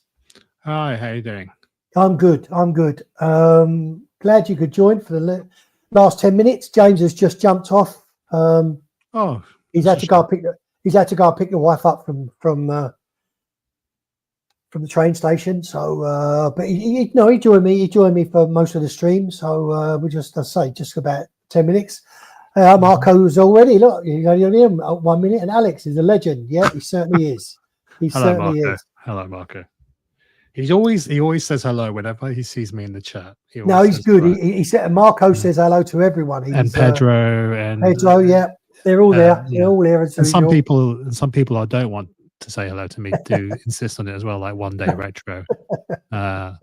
Hi, how you doing? I'm good. I'm good. Glad you could join for the last 10 minutes. James has just jumped off. He's had to go pick the wife up from the train station. So, but he joined me. He joined me for most of the stream. So we just about 10 minutes. Marco's already, look, you only him 1 minute, and Alex is a legend. Yeah, he certainly is. He certainly is. Hello, Marco. He always says hello whenever he sees me in the chat. No, he's good. He said Marco says hello to everyone. And Pedro and Pedro, yeah, they're all there. Yeah. They're all there. And some people I don't want to say hello to me do insist on it as well, like One Day Retro. And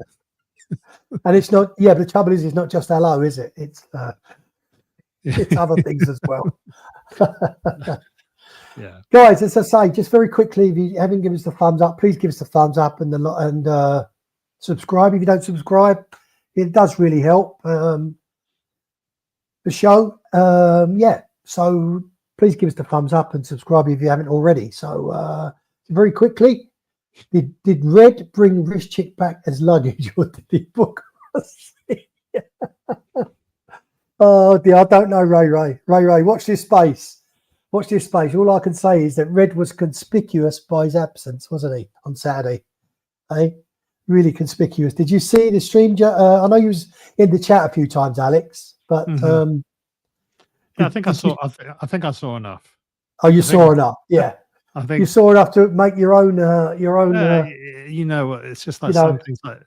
it's not. Yeah, but the trouble is, it's not just hello, is it? It's other things as well. Yeah, guys, as I say, just very quickly, if you haven't given us the thumbs up, please give us the thumbs up and subscribe. If you don't subscribe, it does really help the show. Yeah, so please give us the thumbs up and subscribe if you haven't already. So very quickly, did Red bring Rich Chick back as luggage, or did he book us? Oh dear, I don't know, Ray. Watch this space. Watch this space. All I can say is that Red was conspicuous by his absence, wasn't he, on Saturday? Really conspicuous. Did you see the stream? I know you was in the chat a few times, Alex, but yeah, I think I saw enough. Oh, you I think- saw enough. Yeah, I you think saw enough to make your own. Your own. you know, it's just like you know-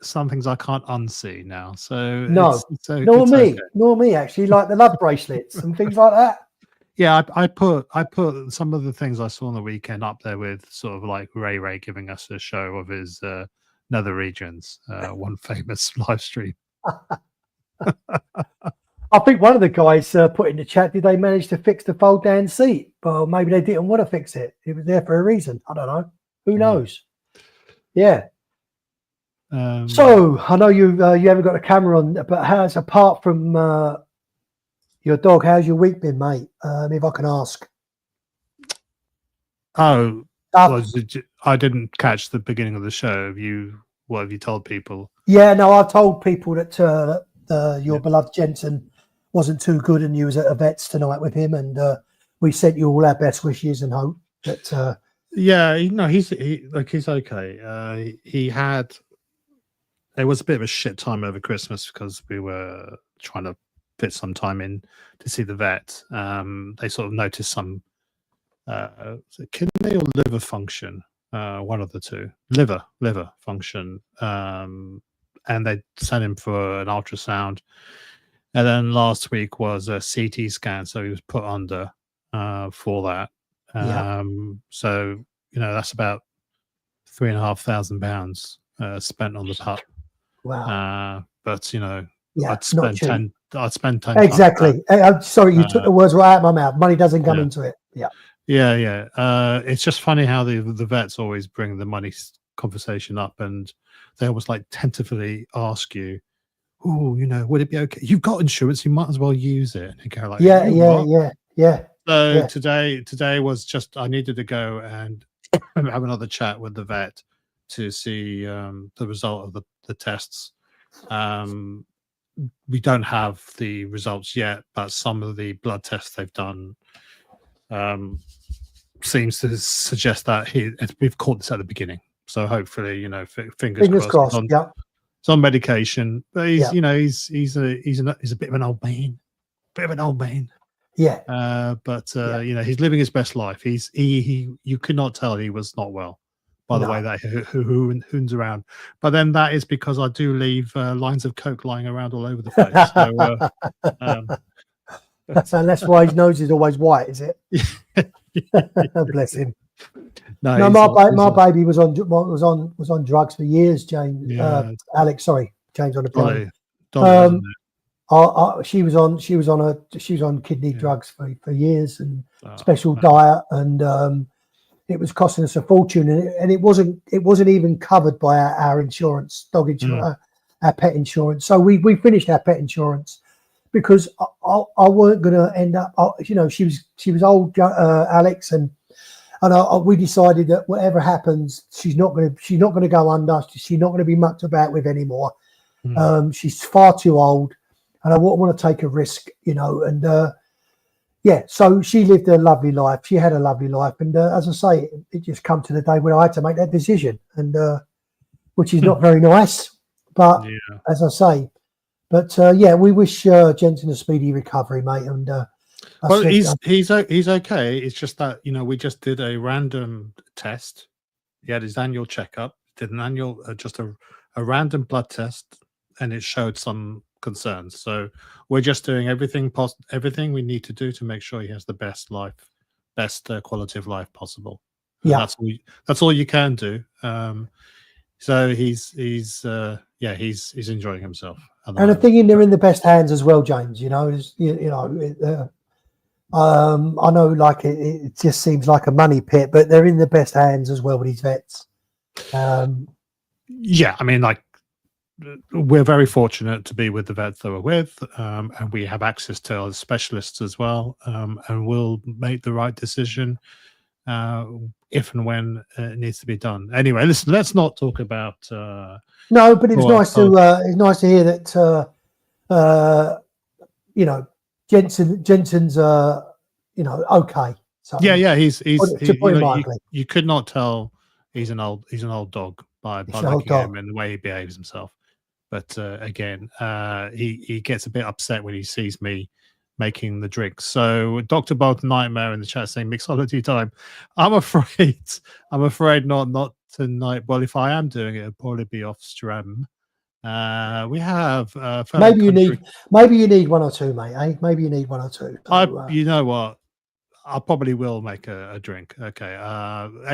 some things I can't unsee now. So No, so nor it's me, okay. nor me. Actually, like the love bracelets and things like that. Yeah, I put some of the things I saw on the weekend up there with sort of like Ray giving us a show of his nether regions, one famous live stream. I think one of the guys put in the chat, did they manage to fix the fold down seat? Well, maybe they didn't want to fix it. It was there for a reason. I don't know. Who knows? Yeah. So I know you haven't got a camera on, but how's apart from your dog? How's your week been, mate? If I can ask. oh, Uh, I didn't catch the beginning of the show. What have you told people? yeah, no, I told people that your beloved Jensen wasn't too good, and you was at a vet's tonight with him, and we sent you all our best wishes and hope that. Yeah, he's okay. It was a bit of a shit time over Christmas because we were trying to fit some time in to see the vet. They sort of noticed some kidney or liver function, one of the two, liver function, and they sent him for an ultrasound. And then last week was a CT scan, so he was put under for that. So that's about £3,500 spent on the pup. Wow. But yeah, I'd spend 10. Exactly. I'm sorry, you took the words right out of my mouth. Money doesn't come into it. Yeah. Yeah. It's just funny how the vets always bring the money conversation up, and they always like tentatively ask you, "Oh, would it be okay? You've got insurance, you might as well use it." And you go like, Yeah. So today was just I needed to go and have another chat with the vet to see the result of the tests. We don't have the results yet, but some of the blood tests they've done seems to suggest that we've caught this at the beginning. So hopefully, fingers crossed. He's on medication, but he's he's a bit of an old man. Yeah. But he's living his best life. You could not tell he was not well by the way that who hoons around. But then that is because I do leave lines of coke lying around all over the place. So, and that's why his nose is always white, is it? Bless him. No, my baby was on drugs for years, James. Yeah. Alex, sorry, James on the plane. She was on kidney drugs for years and special diet, and it was costing us a fortune, and it wasn't even covered by our insurance, dog insurance, our pet insurance. So we finished our pet insurance because I weren't going to end up. She was old, Alex, and we decided that whatever happens, she's not going to go under. She's not going to be mucked about with anymore. She's far too old, and I wouldn't want to take a risk, and so she lived a lovely life. She had a lovely life, and as I say, it just come to the day when I had to make that decision, and which is not very nice, but as I say, we wish Jensen a speedy recovery, mate. And he's okay. It's just that we just did a random test. He had his annual checkup, did an annual just a random blood test, and it showed some concerns. So we're just doing everything we need to do to make sure he has the best quality of life possible. And that's all you can do. So he's enjoying himself. And I think they're in the best hands as well, James. I know, like it just seems like a money pit, but they're in the best hands as well with these vets. We're very fortunate to be with the vets that we're with, and we have access to other specialists as well, and we'll make the right decision if and when it needs to be done. Anyway, listen, let's not talk about. No, but it was nice to hear that. Jensen's okay. So, he's mildly. you could not tell he's an old dog by looking at him and the way he behaves himself. But again, he gets a bit upset when he sees me making the drinks. So Dr. Bob Nightmare in the chat saying mixology time. I'm afraid not tonight. Well, if I am doing it, it'll probably be off stream. We have fellow Maybe you country- need one or two, mate. Eh? Maybe you need one or two. So, you know what? I probably will make a drink. Okay.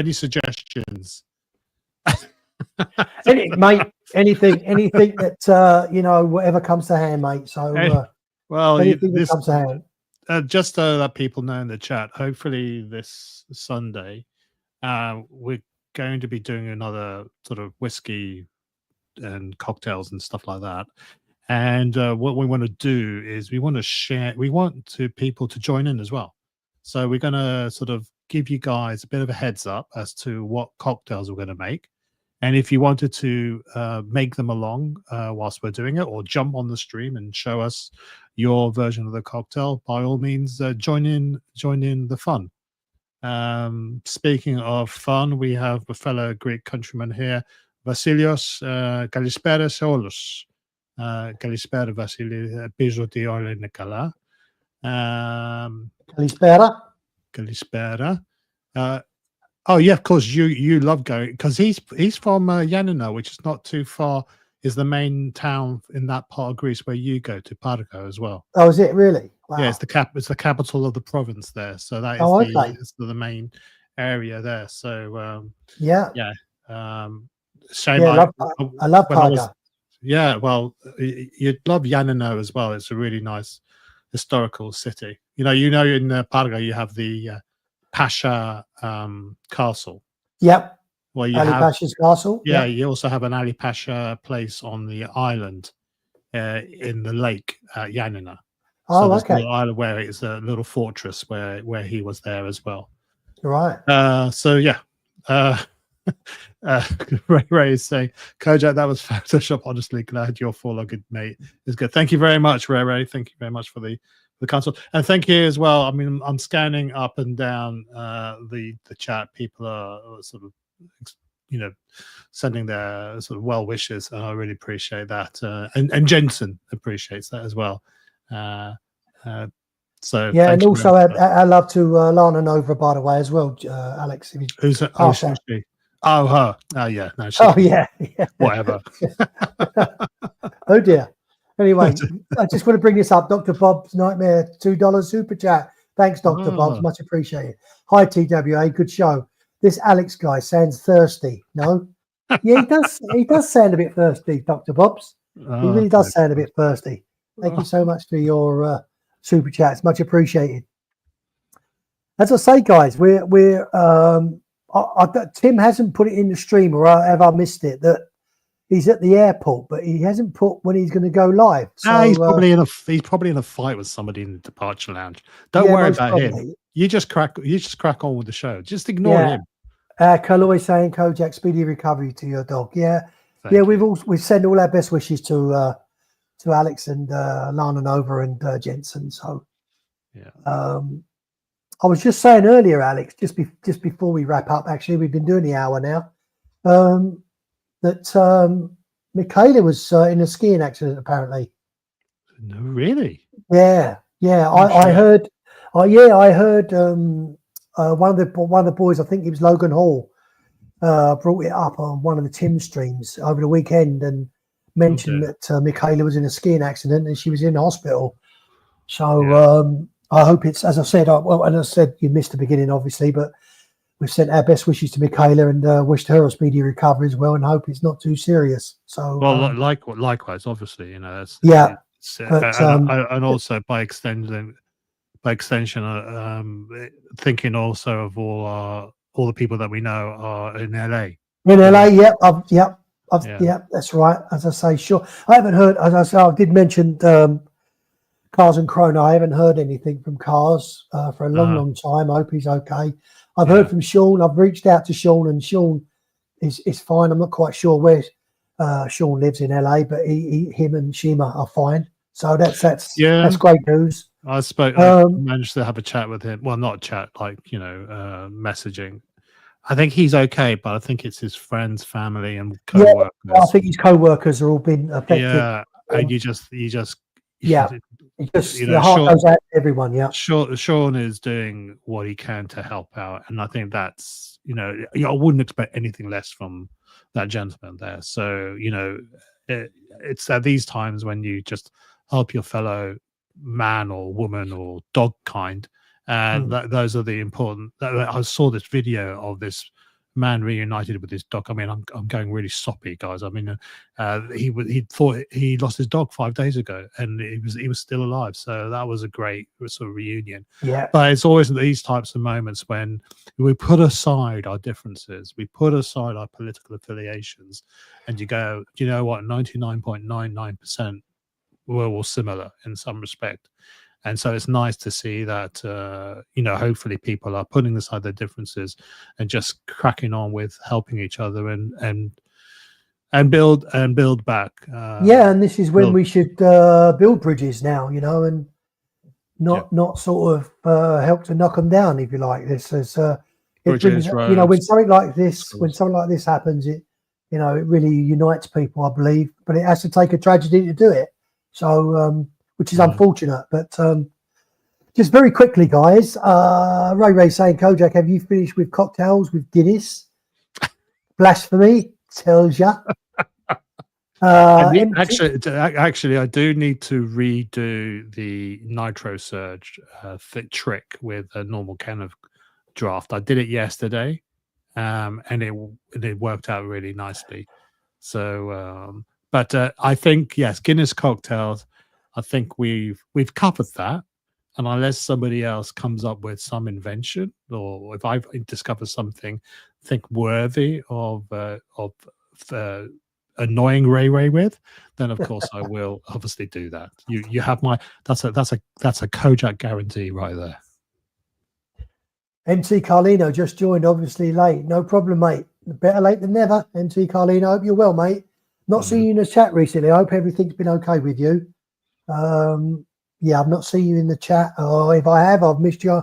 Any suggestions? mate, anything that whatever comes to hand, mate. So Well, anything that comes to hand. just so that people know in the chat, hopefully this Sunday, we're going to be doing another sort of whiskey and cocktails and stuff like that. And what we want to do is we want to share. We want people to join in as well. So we're going to sort of give you guys a bit of a heads up as to what cocktails we're going to make. And if you wanted to make them along whilst we're doing it, or jump on the stream and show us your version of the cocktail, by all means, join in the fun. Speaking of fun, we have a fellow Greek countryman here, Βασίλειος. Καλησπέρα σε όλους. Καλησπέρα, Βασίλη. Ελπίζω ότι όλα είναι καλά. Καλησπέρα. Καλησπέρα. Oh yeah, of course you love going, because he's from Yanina, which is not too far. Is the main town in that part of Greece where you go to, Pargo, as well. Oh, is it really? Wow. Yeah, it's the capital of the province there. So that is okay. it's the main area there. So yeah. Shame. Yeah, I love Pargo. Yeah, well, you'd love Yanina as well. It's a really nice historical city. You know, in Pargo you have the Pasha Castle. Yep. Well, you Ali have Pasha's castle. Yeah, you also have an Ali Pasha place on the island in the lake at Yanina. Oh, so okay. Island where it's a little fortress where he was there as well. Right. So yeah. Ray is saying, Kojak, that was Photoshop. Honestly, glad you're full of good, mate. It's good. Thank you very much, Ray. Thank you very much for the console, and thank you as well. I mean, I'm scanning up and down the chat. People are sort of, sending their sort of well wishes, and I really appreciate that. And Jensen appreciates that as well. So yeah, and also I love to Lana Nova, by the way, as well, Alex. Who's she? Oh, her. Oh, yeah. No, yeah. Whatever. Oh dear. Anyway, I just want to bring this up. Dr. Bob's Nightmare $2 super chat. Thanks, Dr. Bob's, much appreciated. Hi, TWA, good show. This Alex guy sounds thirsty. No, yeah, he does sound a bit thirsty, Dr. Bob's. He really does sound a bit thirsty. Thank you so much for your super chats, much appreciated. As I say, guys, we're Tim hasn't put it in the stream, or have I missed it? That he's at the airport, but he hasn't put when he's going to go live. So he's probably in a fight with somebody in the departure lounge. Don't worry about him. You just crack on with the show. Just ignore him. Kaloy saying, Kojak, speedy recovery to your dog. Yeah. We've sent all our best wishes to Alex and Lana Nova and Jensen. So I was just saying earlier, Alex, just before we wrap up, actually, we've been doing the hour now, that Michaela was in a skiing accident, apparently. No, really? Yeah. I heard. I heard one of the boys, I think it was Logan Hall, brought it up on one of the Tim streams over the weekend and mentioned that Michaela was in a skiing accident and she was in hospital. So I hope it's, as I said, and I said you missed the beginning, obviously, but we've sent our best wishes to Michaela and wished her a speedy recovery as well, and hope it's not too serious. So, likewise, obviously, and also by extension, thinking also of all the people that we know are in LA. In LA, that's right. As I say, sure. I haven't heard. As I say, I did mention Cars and Chrono. I haven't heard anything from Cars for a long time. I hope he's okay. I've heard from Sean. I've reached out to Sean, and Sean is fine. I'm not quite sure where Sean lives in LA, but him and Shima are fine. So that's great news. I managed to have a chat with him. Well, not chat, messaging. I think he's okay, but I think it's his friends, family, and co-workers. I think his co-workers are all been affected. Yeah, and you just Yeah. It just You the know, heart Sean, goes out to everyone. Yeah. Sean is doing what he can to help out, and I think that's, you know, I wouldn't expect anything less from that gentleman there. So, you know, it's at these times when you just help your fellow man or woman or dog kind, and those are the important. I saw this video of this man reunited with his dog. I mean, I'm going really soppy, guys. I mean, he thought he lost his dog 5 days ago, and he was still alive. So that was a great sort of reunion. Yeah. But it's always these types of moments when we put aside our differences, we put aside our political affiliations, and you go, do you know what? 99.99% we're all similar in some respect. And so it's nice to see that, you know, hopefully people are putting aside their differences and just cracking on with helping each other and build back. Yeah, and this is when build- we should build bridges now, you know, and not sort of help to knock them down, if you like. This is it Bridges, brings, you know, when roads, something like this schools. happens, it, you know, it really unites people, I believe. But it has to take a tragedy to do it. So, which is unfortunate. But just very quickly, guys, Ray saying, Kojak, have you finished with cocktails with Guinness? Blasphemy, tells ya. Actually, I do need to redo the Nitro Surge trick with a normal can of draft. I did it yesterday, and it worked out really nicely. So, but I think, yes, Guinness cocktails. I think we've covered that, and unless somebody else comes up with some invention, or if I've discovered something, think worthy of annoying Ray with, then of course I will obviously do that. You have my that's a Kojak guarantee right there. MC Carlino just joined, obviously late. No problem, mate. Better late than never. MC Carlino, hope you're well, mate. Not seen you in the chat recently. I hope everything's been okay with you. Yeah, I've not seen you in the chat. Or if I have, I've missed you.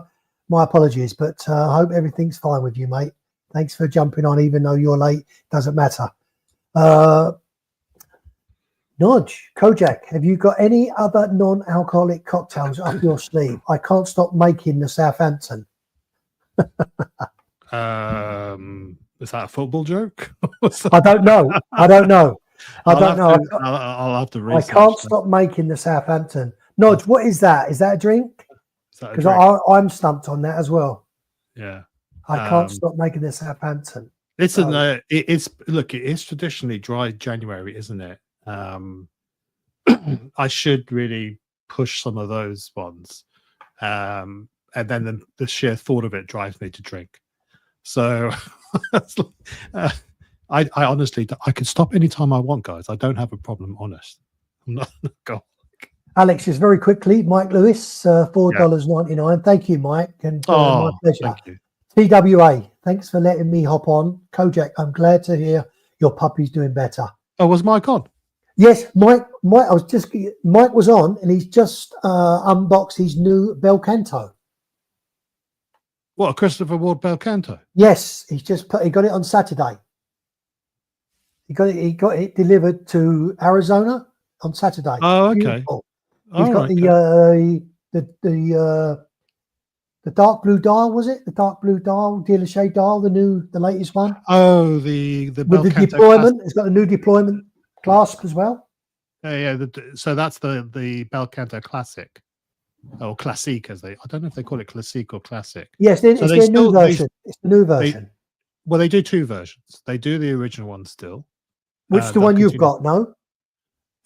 My apologies, but I hope everything's fine with you, mate. Thanks for jumping on, even though you're late. Doesn't matter. Nodge, Kojak, have you got any other non-alcoholic cocktails up your sleeve? I can't stop making the Southampton. Is that a football joke? I don't know. I don't know. I'll have to I research can't that. stop making the Southampton. Nodge, what is that? Is that a drink? Is that a Because drink? I'm stumped on that as well. Yeah. I can't stop making the Southampton. Listen, it is traditionally dry January, isn't it? I should really push some of those ones. And then the sheer thought of it drives me to drink. So I honestly, I can stop anytime I want, guys. I don't have a problem, honest. I'm not go. Alex, just very quickly, Mike Lewis, $4.99. Thank you, Mike. And my pleasure. Thank you. TWA, thanks for letting me hop on. Kojak, I'm glad to hear your puppy's doing better. Oh, was Mike on? Yes, Mike was on, and he's just unboxed his new Belcanto. What, a Christopher Ward Belcanto? Yes, he got it on Saturday. He got it delivered to Arizona on Saturday. Oh, okay. Beautiful. He's got the dark blue dial, was it? The dark blue dial, Dealer dial, the latest one. Oh, the with Belcanto the deployment. Classic. It's got a new deployment clasp as well. Yeah. So that's the Belcanto Classic, or Classique, I don't know if they call it Classique or Classic. Yes, it's their new version. It's the new version. They do two versions. They do the original one still. Which the one you've got? No.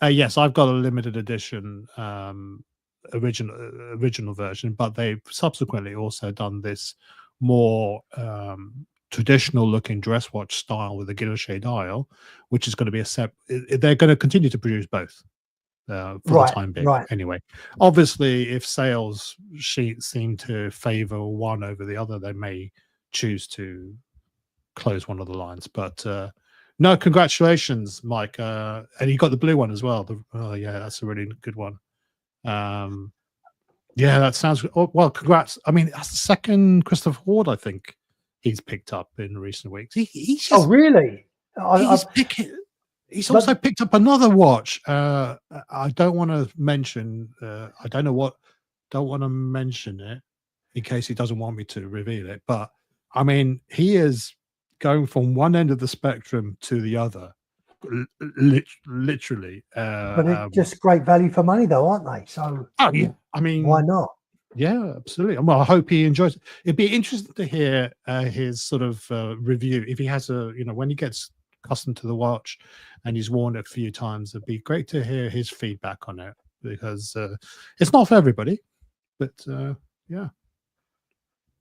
Yes, I've got a limited edition original version, but they've subsequently also done this more traditional looking dress watch style with a Guilloche dial, which is going to be they're going to continue to produce both for the time being. Right. Anyway, obviously, if sales seem to favor one over the other, they may choose to close one of the lines. But no, congratulations, Mike. And you got the blue one as well. Yeah, that's a really good one. Yeah, that sounds well. Congrats. I mean, that's the second Christopher Ward I think he's picked up in recent weeks. He's just, really? he's picking. He's But- also picked up another watch. I don't want to mention. I don't know what. Don't want to mention it in case he doesn't want me to reveal it. But I mean, he is going from one end of the spectrum to the other, literally. But it's just great value for money, though, aren't they? So oh yeah, I mean, why not? yeah, absolutely. Well, I hope he enjoys it. It'd be interesting to hear his sort of review if he has a, when he gets accustomed to the watch and he's worn it a few times. It'd be great to hear his feedback on it because it's not for everybody. But yeah,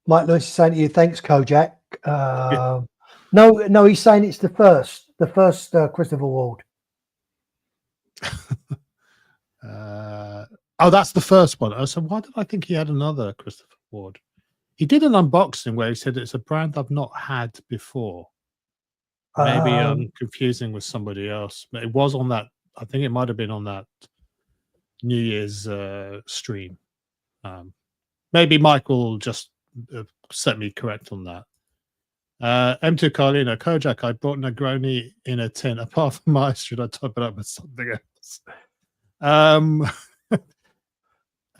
Mike Lewis is saying to you, thanks, Kojak. No, he's saying it's the first Christopher Ward. Oh, that's the first one. So why did I think he had another Christopher Ward? He did an unboxing where he said it's a brand I've not had before. Maybe I'm confusing with somebody else. But it was on that. I think it might have been on that New Year's stream. Maybe Mike will just set me correct on that. M2 Carlina, Kojak, I bought Negroni in a tin. Apart from my, should I top it up with something else?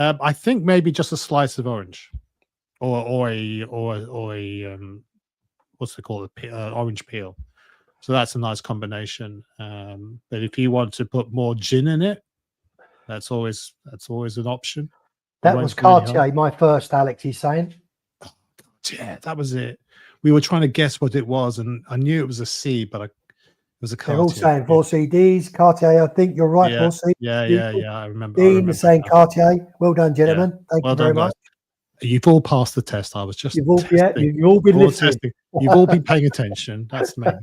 I think maybe just a slice of orange, or a what's it called? Orange peel. So that's a nice combination. But if you want to put more gin in it, that's always an option. That was Cartier, my first, Alex, he's saying. Yeah, that was it. We were trying to guess what it was, and I knew it was a C, but it was a Cartier. They're all saying 4CDs, Cartier. I think you're right, 4CD. Yeah. I remember. Dean is saying Cartier. Well done, gentlemen. Thank you very much. You've all passed the test. I was just you've all been listening. You've all been paying attention. That's the main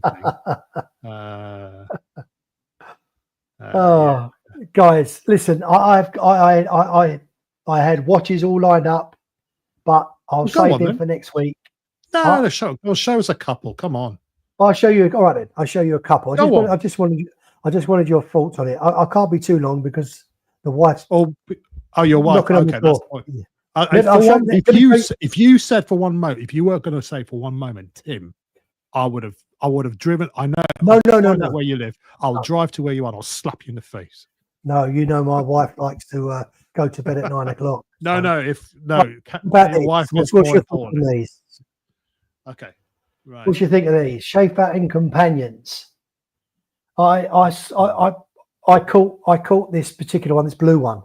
thing. Guys, listen. I had watches all lined up, but I'll save them for next week. No, show us a couple. Come on. I'll show you. All right, then. I'll show you a couple. I just wanted your thoughts on it. I can't be too long because the wife's. Oh, your wife. Okay, that's fine. If you said for one moment, if you were going to say for one moment, Tim, I would have driven. I know. No. Where you live, I'll drive to where you are. And I'll slap you in the face. No, my wife likes to go to bed at 9 o'clock. No. Your wife was more important. These? Okay. Right. What do you think of these Schaefer and companions? I caught this particular one, this blue one.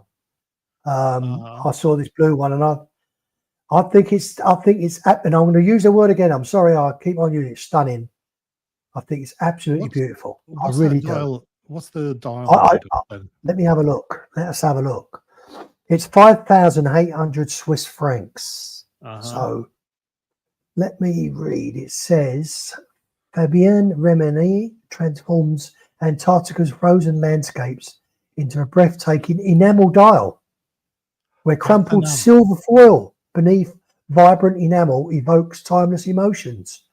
I saw this blue one, and I think it's and I'm going to use the word again. I'm sorry, I keep on using it. Stunning. I think it's absolutely beautiful. I really do. What's the dial? Let me have a look. Let us have a look. It's 5,800 Swiss francs. So let me read. It says Fabien Remini transforms Antarctica's frozen landscapes into a breathtaking enamel dial, where crumpled silver foil beneath vibrant enamel evokes timeless emotions.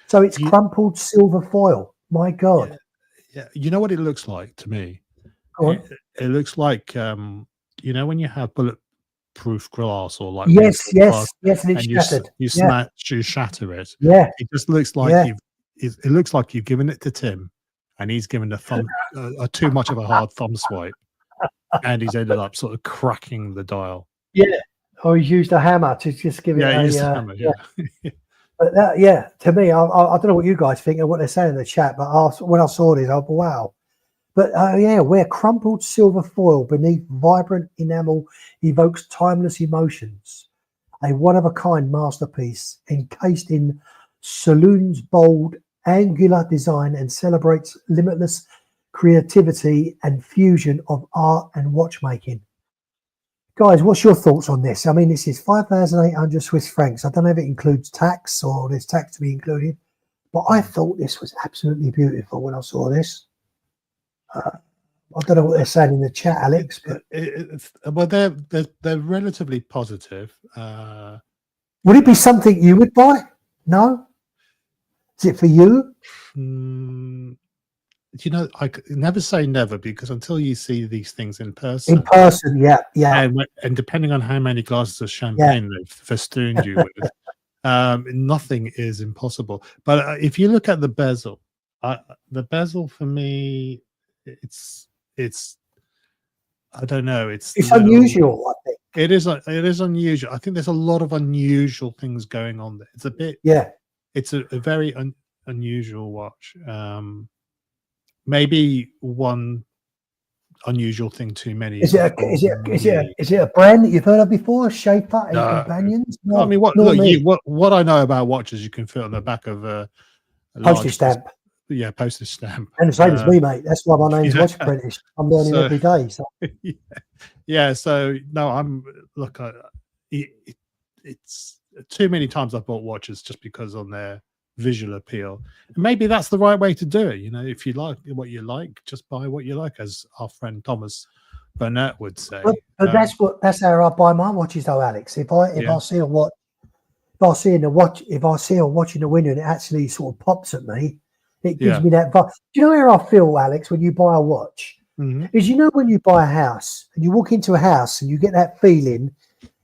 So it's crumpled silver foil. My God. Yeah. You know what it looks like to me? It looks like when you have bulletproof glass or like yes, and it's shattered. You shatter it. Yeah, it just looks like it looks like you've given it to Tim, and he's given a thumb too much of a hard thumb swipe, and he's ended up sort of cracking the dial. Yeah, or he's used a hammer to just give it a hammer. Yeah. But to me, I don't know what you guys think of what they're saying in the chat, but when I saw this, wow. But where crumpled silver foil beneath vibrant enamel evokes timeless emotions. A one-of-a-kind masterpiece encased in Saloon's bold, angular design and celebrates limitless creativity and fusion of art and watchmaking. Guys, what's your thoughts on this? I mean, this is 5,800 Swiss francs. I don't know if it includes tax or there's tax to be included, but I thought this was absolutely beautiful when I saw this. I don't know what they're saying in the chat, Alex, but they're relatively positive. Would it be something you would buy? No? Is it for you? I never say never, because until you see these things in person, yeah, and depending on how many glasses of champagne they've festooned you with, nothing is impossible. But if you look at the bezel for me, it's I don't know. It's It's little- unusual, I think. It is unusual. I think there's a lot of unusual things going on there. It's a bit. Yeah. It's a very unusual watch. Maybe one unusual thing too many. Is it a brand that you've heard of before? Schaefer and No. Companions? I mean, not look, me. what I know about watches, you can fit on the back of a Postage stamp. Yeah, postage stamp. And the same as me, mate. That's why my name's yeah. Watch Apprentice. I'm learning So- every day. So yeah. So no, I'm look. It's too many times I've bought watches just because on their visual appeal. And maybe that's the right way to do it. You know, if you like what you like, just buy what you like, as our friend Thomas Burnett would say. but that's how I buy my watches though, Alex. If I Yeah. see a watch, if I see a watch in the window and it actually sort of pops at me, it gives Yeah. me that vibe. Do you know how I feel, Alex, when you buy a watch? Mhm. Is you know when you buy a house and you walk into a house and you get that feeling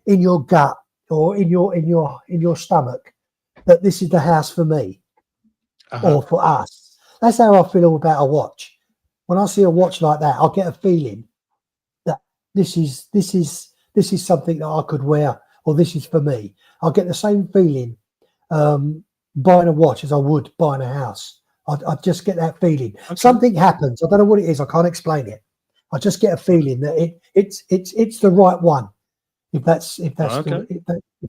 in your gut or in your stomach that this is the house for me Uh-huh. or for us. That's how I feel about a watch. When I see a watch like that, I'll get a feeling that this is something that I could wear, or this is for me. I'll get the same feeling buying a watch as I would buying a house. I just get that feeling. Okay. Something happens. I don't know what it is. I can't explain it. I just get a feeling that it's the right one. If that's Okay. if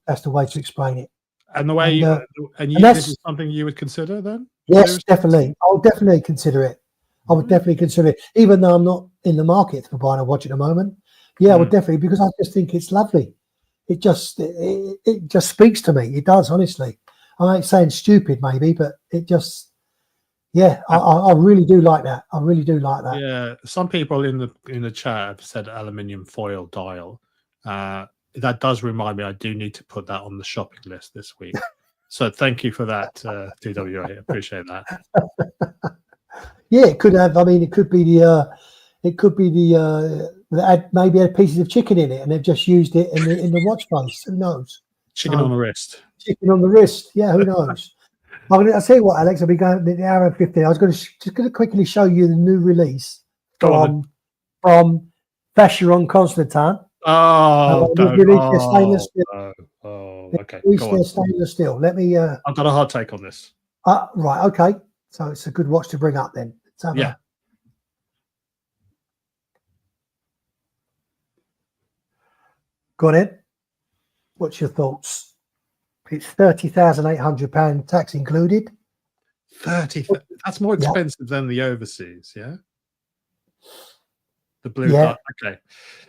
that's the way to explain it. And the way And, and and this that's- is something you would consider then? Yes, Seriously? definitely. I'll definitely consider it. I would definitely consider it, even though I'm not in the market for buying a watch at the moment. Yeah, I would definitely, because I just think it's lovely. It just speaks to me. It does, honestly. I ain't saying stupid, maybe, but it just, yeah, I really do like that. I really do like that. Yeah, some people in the chat have said aluminium foil dial. That does remind me, I do need to put that on the shopping list this week. So thank you for that, TWA. Appreciate that. Yeah, it could have. I mean, it could be the maybe had pieces of chicken in it, and they've just used it in the watch face. Who knows? Chicken on the wrist. Chicken on the wrist. Yeah, who knows? I'll tell you what, Alex. I'll be going the hour and 15. I was going to quickly show you the new release Go on from Vacheron Constantin. Oh, we've don't. released their stainless steel. Okay. Released Go their on. stainless steel. Let me. I've got a hot take on this. Right. Okay. So it's a good watch to bring up then. Let's have Yeah. Got it. What's your thoughts? It's £30,800 tax included. 30. That's more Yeah. expensive than the overseas, yeah? The blue Yeah. dot. Okay.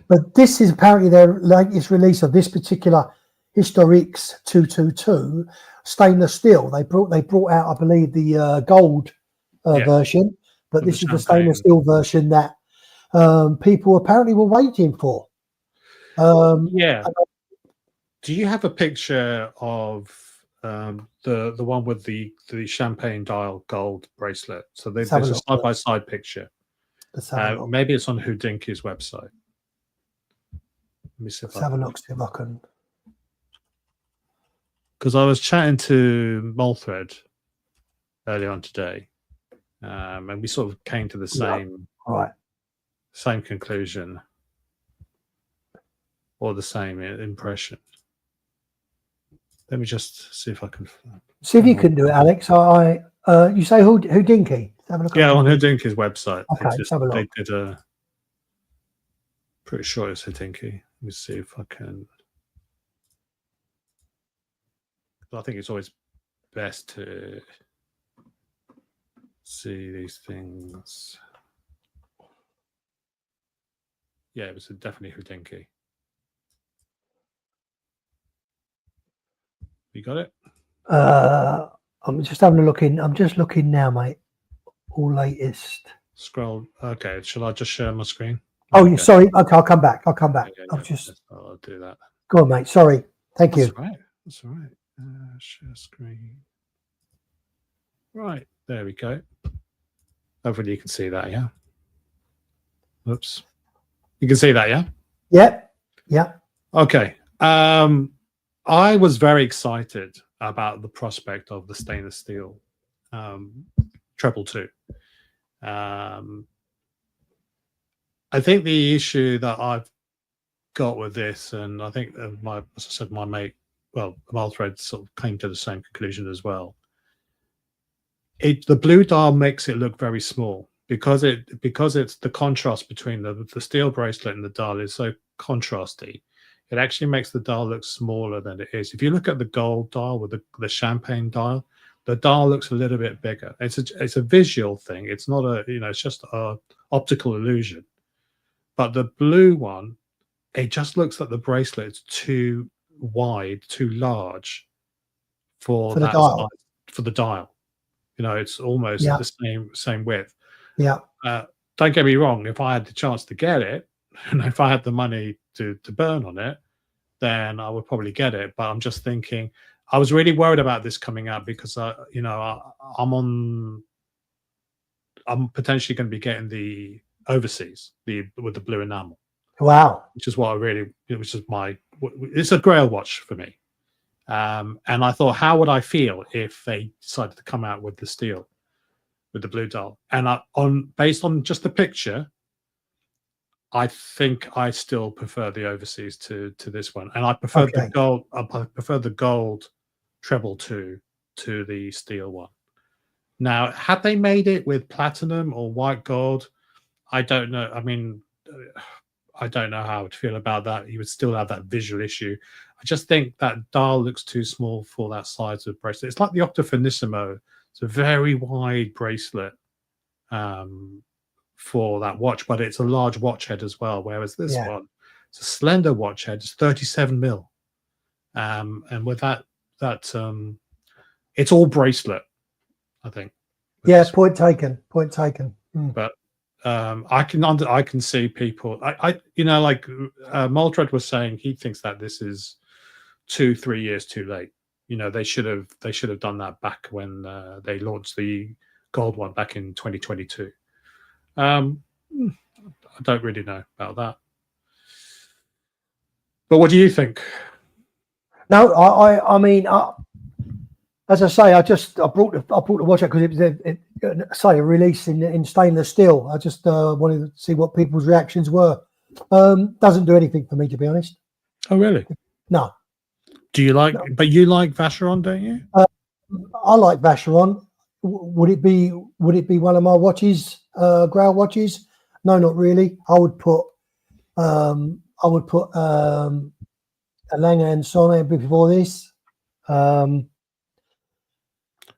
But this is apparently their latest release of this particular Historiques 222 stainless steel. They brought out, I believe, the gold Yeah. version, but With this the is the stainless champagne. steel version that people apparently were waiting for. Yeah. Do you have a picture of the one with the champagne dial gold bracelet? So Let's have there's a a look. side by side picture. Let's have a look. Maybe it's on Houdinki's website. Let me see if Let's have a look. See if I can. Because I was chatting to Molthread earlier on today, and we sort of came to the Right. same conclusion or the same impression. Let me just see if I can. See if you can do it, Alex. You say Houdinki. Let's have a look. Yeah, at on Houdinki's website. Okay, let's have a look. They did a. Pretty sure it's Houdinki. Let me see if I can. I think it's always best to see these things. Yeah, it was definitely Houdinki. You got it? I'm just having a look in. I'm just looking now, mate. All latest. Scroll. Okay, shall I just share my screen? Oh, Okay. sorry. Okay, I'll come back. Yeah, I'll just I'll do that. go on, mate. Sorry. Thank you. That's all right. That's all right. Share screen. Right, there we go. Hopefully you can see that, yeah? Oops. You can see that, yeah? Yep. Yeah. Okay. I was very excited about the prospect of the stainless steel treble two. I think the issue that I've got with this, and I think as I said, my mate, well, Malthred sort of came to the same conclusion as well. The blue dial makes it look very small because it's the contrast between the steel bracelet and the dial is so contrasty. It actually makes the dial look smaller than it is. If you look at the gold dial with the champagne dial, the dial looks a little bit bigger. It's a visual thing. It's not it's just a optical illusion. But the blue one, it just looks like the bracelet is too wide, too large for the that dial. size, for the dial. It's almost Yeah. the same width. Yeah. Don't get me wrong. If I had the chance to get it, and if I had the money to burn on it, then I would probably get it. But I'm just thinking, I was really worried about this coming out because I'm potentially going to be getting the overseas, with the blue enamel, Wow. which is it's a grail watch for me. And I thought, how would I feel if they decided to come out with the steel, with the blue dial? And based on just the picture, I think I still prefer the overseas to this one, and I prefer Okay. the gold. I prefer the gold treble 2 to the steel one. Now, had they made it with platinum or white gold, I don't know. I mean, I don't know how I would feel about that. You would still have that visual issue. I just think that dial looks too small for that size of bracelet. It's like the Octa Finissimo. It's a very wide bracelet for that watch, but it's a large watch head as well. Whereas this Yeah. one, it's a slender watch head. It's 37 mil, and with that, it's all bracelet, I think. with Yeah. this one. Point taken. Mm. But I can see people. Like Moldred was saying, he thinks that this is 2-3 years too late. They should have done that back when they launched the gold one back in 2022. I don't really know about that. But what do you think? No, I mean, as I say, I brought the watch out because it a release in stainless steel. I just wanted to see what people's reactions were. Doesn't do anything for me, to be honest. Oh, really? No, Do you like? No. But you like Vacheron, don't you? I like Vacheron. Would it be one of my watches, Grail watches? No, not really. I would put a Lange & Söhne before this.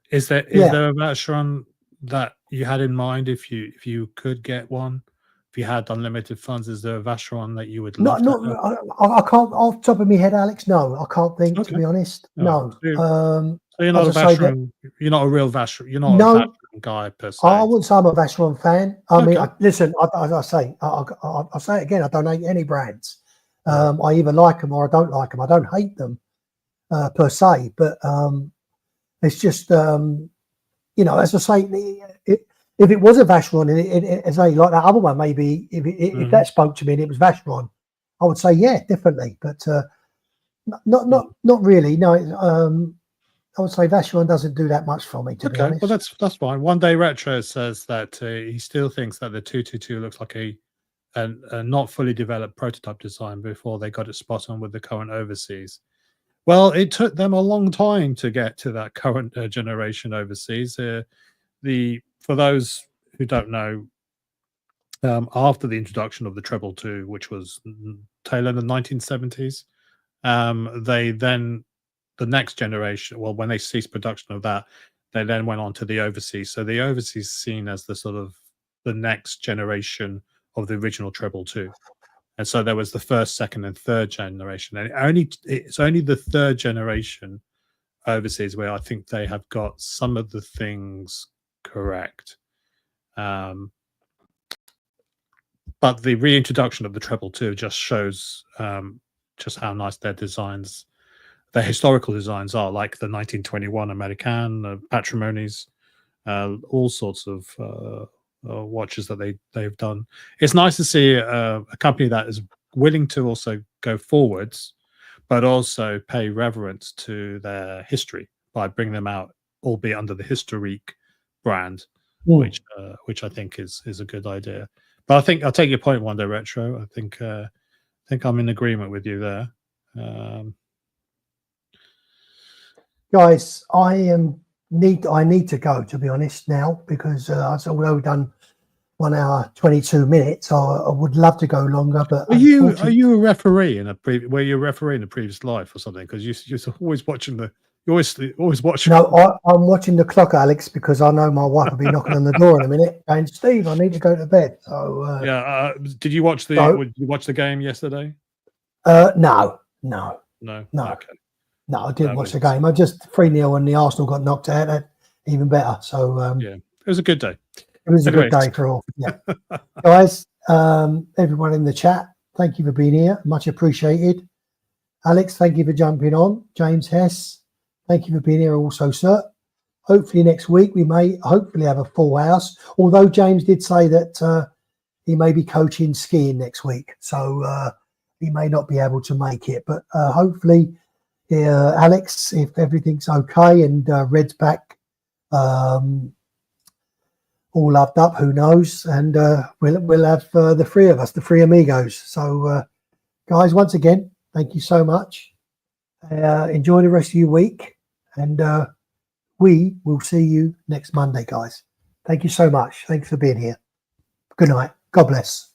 Is there Yeah. a Vacheron that you had in mind if you could get one? If you had unlimited funds, is there a Vacheron that you would No, love to have? I can't off the top of my head, Alex. No, I can't think, to Okay. be honest. No. No. So you're not a as I say, Vacheron. You're not a real Vacheron. You're not No. a Vacheron guy per se. I wouldn't say I'm a Vacheron fan. I mean, Okay. listen, as I say, I'll say it again. I don't hate any brands. I either like them or I don't like them. I don't hate them per se, but it's just, as I say, if it was a Vacheron, as I like that other one, maybe if that spoke to me and it was Vacheron, I would say yeah, definitely. But not really. No, I would say Vacheron doesn't do that much for me, to be Okay, honest. well that's fine. One Day Retro says that he still thinks that the 222 looks like a not fully developed prototype design before they got it spot on with the current overseas. Well, it took them a long time to get to that current generation overseas. For those who don't know, after the introduction of the Treble 2, which was tail end of the 1970s, the next generation, well, when they ceased production of that, they then went on to the overseas. So the overseas is seen as the next generation of the original Treble 2. And so there was the first, second, and third generation. And it's only the third generation overseas where I think they have got some of the things correct. But the reintroduction of the Treble 2 just shows just how nice their historical designs are, like the 1921 American, Patrimonies, all sorts of watches that they've done. It's nice to see a company that is willing to also go forwards, but also pay reverence to their history by bringing them out, albeit under the Historique brand, which I think is a good idea. But I think I'll take your point one day, Retro. I think I'm in agreement with you there. Guys, I need to go, to be honest, now, because although we've done 1 hour 22 minutes, I would love to go longer. But Are you a referee in a were you a referee in a previous life or something? Because you're always watching you're always watching. No, I'm watching the clock, Alex, because I know my wife will be knocking on the door in a minute. And Steve, I need to go to bed. So did you watch did you watch the game yesterday? No. No. Okay. No, I didn't That watch the was- game. I just 3-0 and the Arsenal got knocked out. That even better. So Yeah, it was a good day. it was a good Anyways. day for all. Yeah, guys, everyone in the chat, thank you for being here. Much appreciated. Alex, thank you for jumping on. James Hess, thank you for being here also, sir. Hopefully next week we may hopefully have a full house. Although James did say that he may be coaching skiing next week, so he may not be able to make it. But hopefully, Alex, if everything's okay and Red's back, all loved up, who knows? And we'll have the three of us, the three amigos. So, guys, once again, thank you so much. Enjoy the rest of your week, and we will see you next Monday, guys. Thank you so much. Thanks for being here. Good night. God bless.